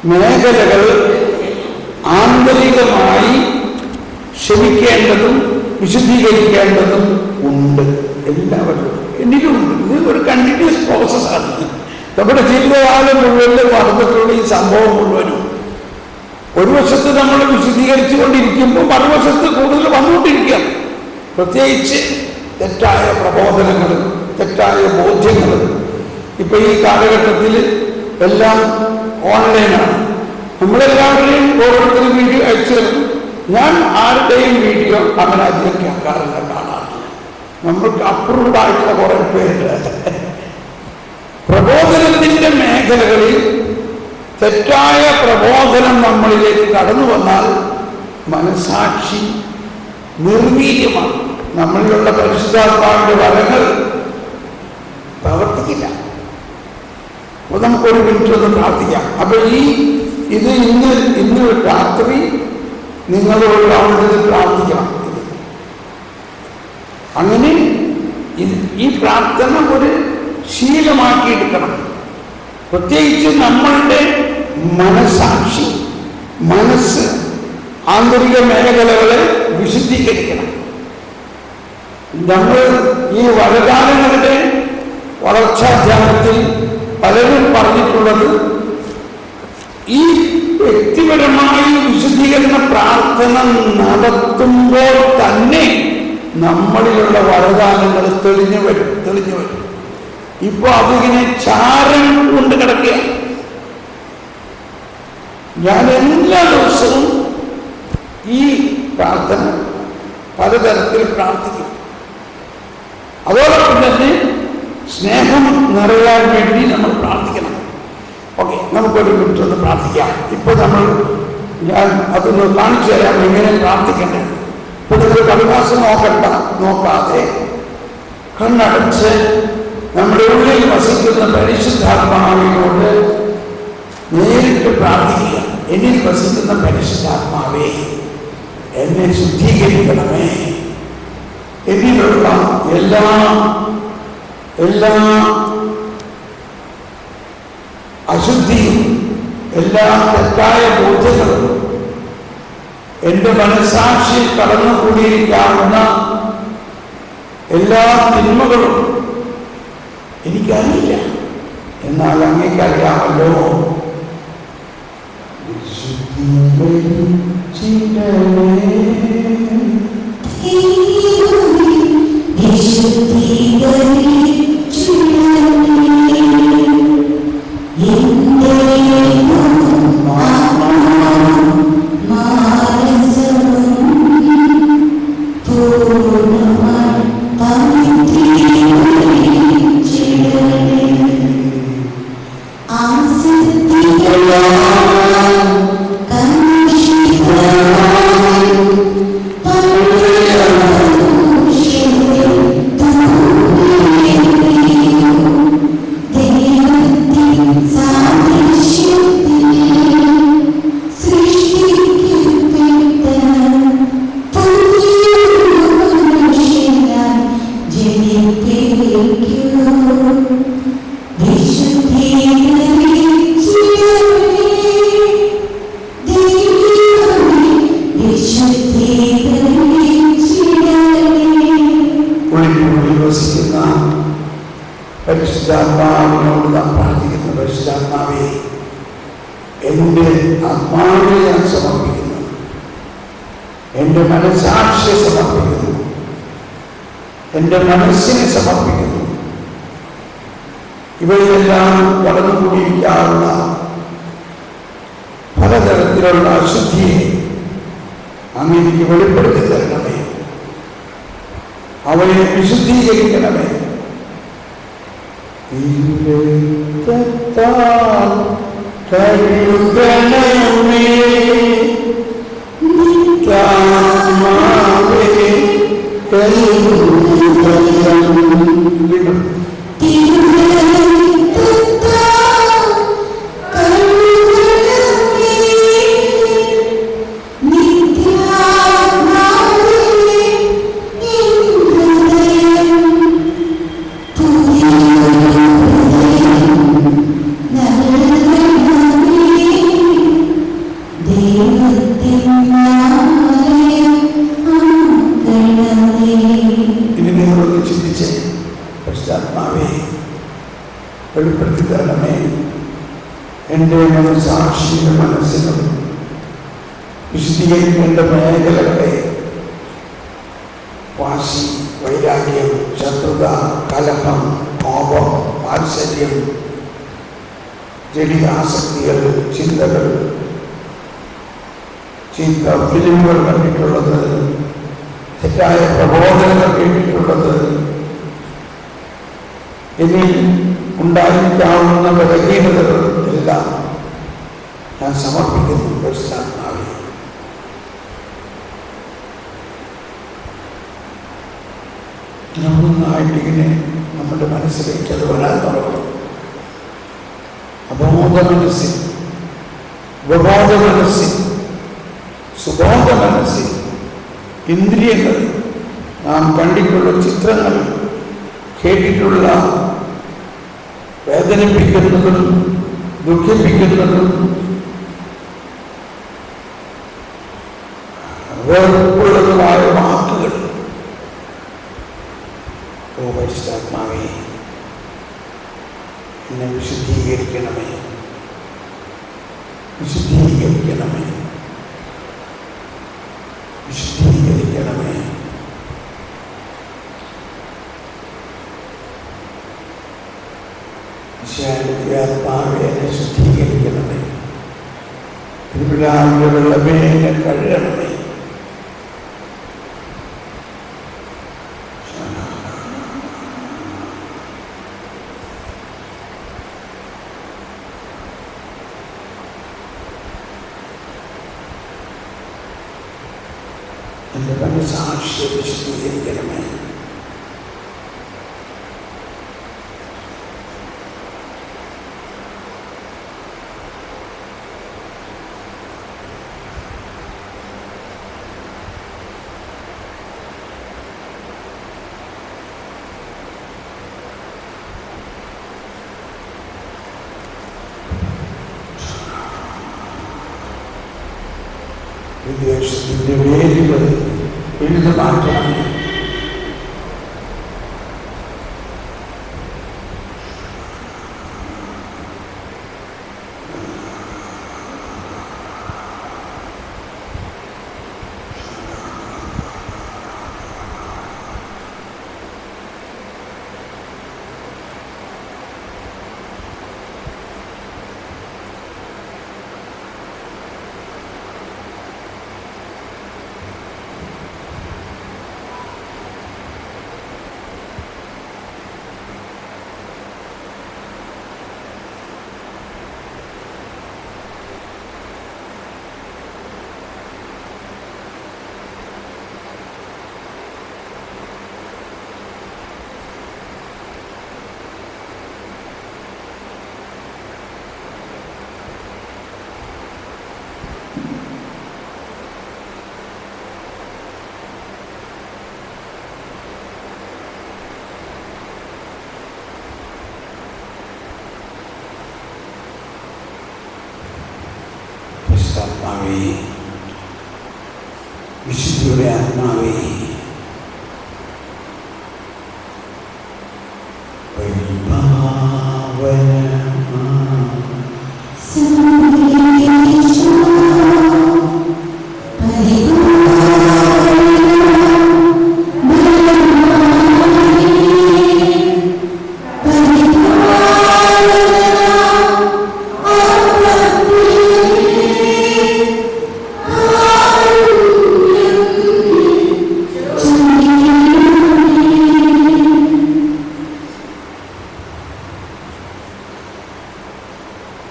മേഖലകൾ ആന്തരികമായി ക്ഷമിക്കേണ്ടതും വിശുദ്ധീകരിക്കേണ്ടതും ഉണ്ട്. എല്ലാവരും എന്നിട്ടുമുണ്ട്. ഇത് ഒരു കണ്ടിന്യൂസ് പ്രോസസ്സാണ്. നമ്മുടെ ജീവിതകാലം മുഴുവൻ നടന്നിട്ടുള്ള ഈ സംഭവം മുഴുവനും ഒരു വശത്ത് നമ്മൾ വിശദീകരിച്ചു കൊണ്ടിരിക്കുമ്പോൾ മറുവശത്ത് കൂടുതൽ വന്നുകൊണ്ടിരിക്കുക. പ്രത്യേകിച്ച് തെറ്റായ പ്രബോധനങ്ങൾ, തെറ്റായ ബോധ്യങ്ങൾ. ഇപ്പൊ ഈ കാലഘട്ടത്തിൽ എല്ലാം ഓൺലൈനാണ്. നമ്മളെല്ലാവരുടെയും ഓരോരുത്തരും വീഡിയോ അയച്ചു തരുന്നു. ഞാൻ ആരുടെയും വീഡിയോ അങ്ങനെ അധികം കേൾക്കാറില്ല, കാണാറില്ല. നമ്മൾക്ക് അപ്രൂവ്ഡ് ആയിട്ടുള്ള കുറെ പേരുണ്ട്. പ്രബോധനത്തിന്റെ മേഖലകളിൽ തെറ്റായ പ്രബോധനം നമ്മളിലേക്ക് കടന്നു വന്നാൽ മനസാക്ഷി നിർവീര്യമാണ്. നമ്മളിലുള്ള പരിശുദ്ധാത്മാവിന്റെ വരങ്ങൾ പ്രവർത്തിക്കില്ല. അപ്പൊ നമുക്കൊരു മിനിറ്റ് ഒന്ന് പ്രാർത്ഥിക്കാം. അപ്പൊ ഇത് ഇന്ന് രാത്രി നിങ്ങളോട് അവിടെ പ്രാർത്ഥിക്കണം. അങ്ങനെ ഈ പ്രാർത്ഥന ഒരു ശീലമാക്കിയെടുക്കണം. പ്രത്യേകിച്ച് നമ്മളുടെ മനസാക്ഷി, മനസ്സ്, ആന്തരിക മേഖലകളെ വിശുദ്ധീകരിക്കണം. നമ്മൾ ഈ വരദാനങ്ങളുടെ വളർച്ചാധ്യാനത്തിൽ പലരും പറഞ്ഞിട്ടുള്ളത് ഈ വ്യക്തിപരമായി വിശുദ്ധീകരണ പ്രാർത്ഥന നടത്തുമ്പോൾ തന്നെ നമ്മളിലുള്ള വരദാനങ്ങൾ തെളിഞ്ഞു വരും. ഇപ്പൊ അതിങ്ങനെ ചാരം കൊണ്ട് കിടക്കുക. ഞാൻ എല്ലാ ദിവസവും ഈ പ്രാർത്ഥന പലതരത്തിൽ പ്രാർത്ഥിക്കും. അതോടൊപ്പം തന്നെ സ്നേഹം നിറയാൻ വേണ്ടി നമ്മൾ പ്രാർത്ഥിക്കണം. ഓക്കെ, നമുക്കൊരു മിനിറ്റ് ഒന്ന് പ്രാർത്ഥിക്കാം. ഇപ്പൊ ഞാൻ അതൊന്ന് കാണിച്ചു തരാം എങ്ങനെ പ്രാർത്ഥിക്കേണ്ടത്. ഇപ്പൊ നിങ്ങൾ കവിതാസം നോക്കാതെ കണ്ണടച്ച് നമ്മുടെ ഉള്ളിൽ വസിക്കുന്ന പരിശുദ്ധാത്മാവിനോട് നേരിട്ട് പ്രാർത്ഥിക്കുക. എന്നിൽ വസിക്കുന്ന പരിശുദ്ധാത്മാവേ, എന്നെ ശുദ്ധീകരിക്കണമേ. എന്നിലുള്ള എല്ലാ അശുദ്ധിയും എല്ലാ തെറ്റായ ബോധ്യങ്ങളും എൻ്റെ മനസ്സാക്ഷിയിൽ കടന്നുകൂടിയിരിക്കാവുന്ന എല്ലാ തിന്മകളും എനിക്കറിയില്ല, എന്നാൽ അങ്ങേക്കറിയാമല്ലോ. പരിശുദ്ധാത്മാവിനോട് നാം പ്രാർത്ഥിക്കുന്നു. പരിശുദ്ധാത്മാവേ, എൻ്റെ ആത്മാവിനെ ഞാൻ സമർപ്പിക്കുന്നു, എൻ്റെ മനസാക്ഷിയെ സമർപ്പിക്കുന്നു, എൻ്റെ മനസ്സിനെ സമർപ്പിക്കുന്നു. ഇവയിലെല്ലാം കടന്നുകൂടിയിരിക്കാവുന്ന പലതരത്തിലുള്ള അശുദ്ധിയെ അങ്ങ് എനിക്ക് വെളിപ്പെടുത്തി തരണമേ. അവയെ വിശുദ്ധീകരിക്കണമേ. കരുകണമേ നിത്യാത്മാവേ, വെളിപ്പെടുത്തി തരണമേ. എൻ്റെ മനസാക്ഷിയുടെ മനസ്സിനും വിശുദ്ധീകരിക്കേണ്ട മേഖലകളെ വാശി, വൈരാഗ്യം, ശത്രുത, കലഹം, കോപം, വാത്സല്യം, ജടികാസക്തികൾ, ചിന്തകൾ, ചീത്ത ഫിലിമുകൾ കണ്ടിട്ടുള്ളത്, തെറ്റായ പ്രബോധനങ്ങൾ കേട്ടിട്ടുള്ളത്, എന്നിൽ ഉണ്ടായിരിക്കാവുന്ന ബലഹീനതകൾ എല്ലാം ഞാൻ സമർപ്പിക്കുന്നു. പരിശുദ്ധാത്മാവേ, നന്നായിട്ടിങ്ങനെ നമ്മുടെ മനസ്സിലേക്ക് അത് വരാൻ തുടങ്ങും. അബോധ മനസ്സിൽ, ഉപബോധ മനസ്സിൽ, സുബോധ മനസ്സിൽ, ഇന്ദ്രിയങ്ങൾ, നാം കണ്ടിട്ടുള്ള ചിത്രങ്ങൾ, കേട്ടിട്ടുള്ള വേദനിപ്പിക്കുന്നതും ദുഃഖിപ്പിക്കുന്നതും വെറുപ്പുള്ളതുമായ വാക്കുകൾ. ഓ പരിശുദ്ധാത്മാവേ, എന്നെ വിശുദ്ധീകരിക്കണമേ, വിശുദ്ധീകരിക്കണമേ, വിശുദ്ധീകരിക്കണമേ. ആത്മാവേ, എന്നെ ശുദ്ധീകരിക്കണമേ, തിരുവിഴാവിലെ വെള്ളമേ എന്നെ കഴുകണമേ. എന്റെ മനസ്സാക്ഷിയെ വിശദീകരിക്കണമേ. വിദേശത്തിന്റെ വേരുകൾ എഴുതി മാറ്റണമേ. ആത്മാവേ, വിശുദ്ധിയുടെ ആത്മാവേ,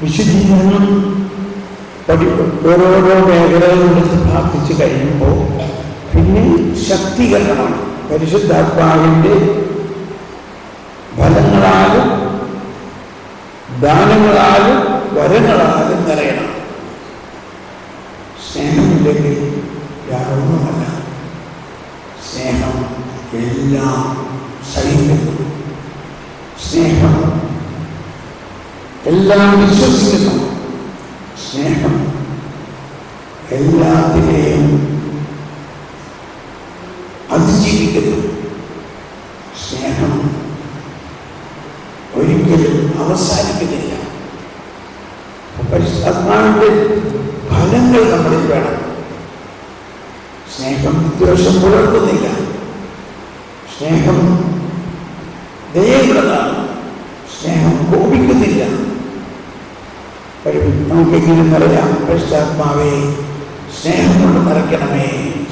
വിശുദ്ധീകരണം ഓരോരോ മേഖലകളിലെടുത്ത് പ്രാർത്ഥിച്ചു കഴിയുമ്പോൾ പിന്നെ ശക്തീകരണമാണ്. പരിശുദ്ധാത്മാവിൻ്റെ ഫലങ്ങളാലും ദാനങ്ങളാലും വരങ്ങളാലും നിറയണം. സ്നേഹമില്ലെങ്കിൽ യാതൊന്നുമല്ല. സ്നേഹം എല്ലാം സഹിക്കുന്നു, സ്നേഹം എല്ലാം വിശ്വസിക്കുന്നു, സ്നേഹം എല്ലാത്തിനെയും അതിജീവിക്കുന്നു, സ്നേഹം ഒരിക്കലും അവസാനിക്കുന്നില്ല. പരിശുദ്ധാത്മാവിന്റെ ഫലങ്ങൾ നമ്മളിൽ വേണം. സ്നേഹം വിദ്വേഷം പുലർത്തുന്നില്ല, സ്നേഹം ദയയുള്ളതാണ്, സ്നേഹം കോപിക്കുന്നില്ല. നമുക്കെങ്കിലും പറയാം, പരിശുദ്ധാത്മാവേ സ്നേഹം കൊണ്ട് നിറയ്ക്കണമേ,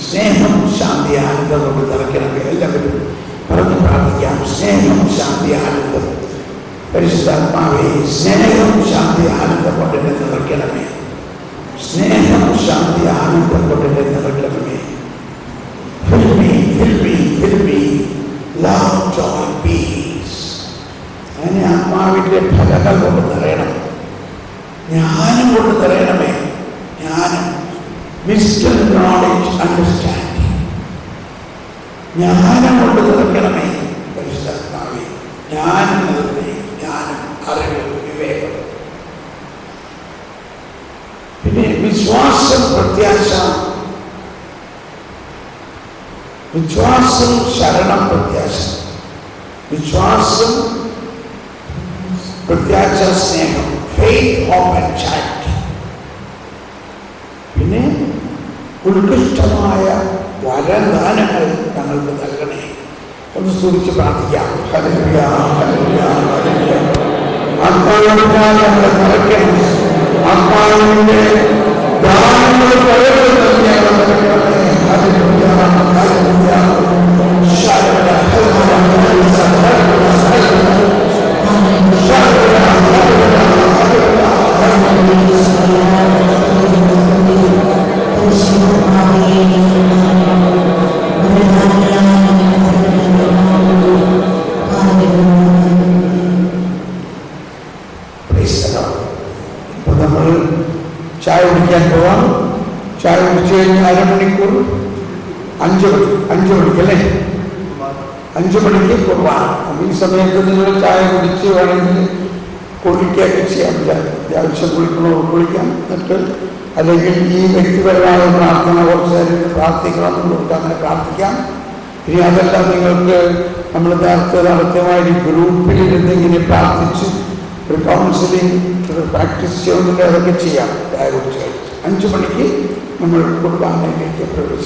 സ്നേഹം ശാന്തി ആനന്ദം കൊണ്ട് നിറയ്ക്കണമേ. എല്ലാവരും പറഞ്ഞു പ്രാർത്ഥിക്കാം. സ്നേഹം ശാന്തി ആനന്ദം. പരിശുദ്ധാത്മാവേ സ്നേഹം ശാന്തി ആനന്ദം കൊണ്ട് എന്നെ നിറയ്ക്കണമേ, സ്നേഹം ശാന്തി ആനന്ദം കൊണ്ട് എന്നെ നിറയ്ക്കണമേ. Fill me, fill me, fill me, love, joy, peace. അങ്ങനെ ആത്മാവിൻ്റെ ഫലങ്ങൾ കൊണ്ട് നിറയണം. ജ്ഞാനം കൊണ്ട് നിറയണമേ. ജ്ഞാനം, വിസ്ഡം, നോളജ്, അണ്ടർസ്റ്റാൻഡിങ്. ജ്ഞാനം കൊണ്ട് നിറയ്ക്കണമേ പരിശുദ്ധാത്മാവേ. ജ്ഞാനം നിറഞ്ഞേ, ജ്ഞാനം, അറിവ്, വിവേകം. വിശ്വാസം, പ്രത്യാശ. വിശ്വാസം, ശരണം, പ്രത്യാശ. വിശ്വാസം, പ്രത്യാശ, സ്നേഹം. Faith, hope and charity. പിന്നെ ഉത്കൃഷ്ടമായ വരദാനങ്ങൾ ഞങ്ങൾക്ക് നൽകണേ. ഒന്ന് സ്തുതിച്ച് പ്രാർത്ഥിക്കാം. Hallelujah, hallelujah, hallelujah. ആത്മാവിനാൽ ഞങ്ങളെ നിറയ്ക്കണം. ആത്മാവിന്റെ ദാനങ്ങൾ പലരും നൽകി ഞങ്ങളെ നിറയ്ക്കണമേ. Hallelujah, hallelujah. ശരണ, ഹല്ലേലൂയ, ഹല്ലേലൂയ, ഹല്ലേലൂയ. ശരണ, ഹല്ലേലൂയ, അപ്പോൾ നമ്മൾ ചായ കുടിക്കാൻ പോവാം. ചായ കുടിച്ചു കഴിഞ്ഞാൽ അരമണിക്കൂർ 5 മണിക്കല്ലേ, 5 മണിക്ക് കുർബാന. അപ്പോൾ ഈ സമയത്ത് നിങ്ങൾ ചായ കുടിച്ച് വേണമെങ്കിൽ കുളിക്കുകയൊക്കെ ചെയ്യാം. അത്യാവശ്യം കുളിക്കണോ കുളിക്കാം. എന്നിട്ട് അല്ലെങ്കിൽ ഈ വ്യക്തിപരമായ പ്രാർത്ഥന കുറച്ച് നേരം പ്രാർത്ഥിക്കണം എന്നുള്ളത് അങ്ങനെ പ്രാർത്ഥിക്കാം. ഇനി അതെല്ലാം നിങ്ങൾക്ക് നമ്മൾ നേരത്തെ നടത്തിയമായ ഗ്രൂപ്പിലിരുന്ന് ഇങ്ങനെ പ്രാർത്ഥിച്ച് ഒരു കൗൺസിലിംഗ് പ്രാക്ടീസ് ചെയ്യുന്നുണ്ട്. അതൊക്കെ ചെയ്യാം. ചായ കുടിച്ച് 5 മണിക്ക് നമ്മൾ കുർബാനയിലേക്ക് പ്രവേശിക്കും.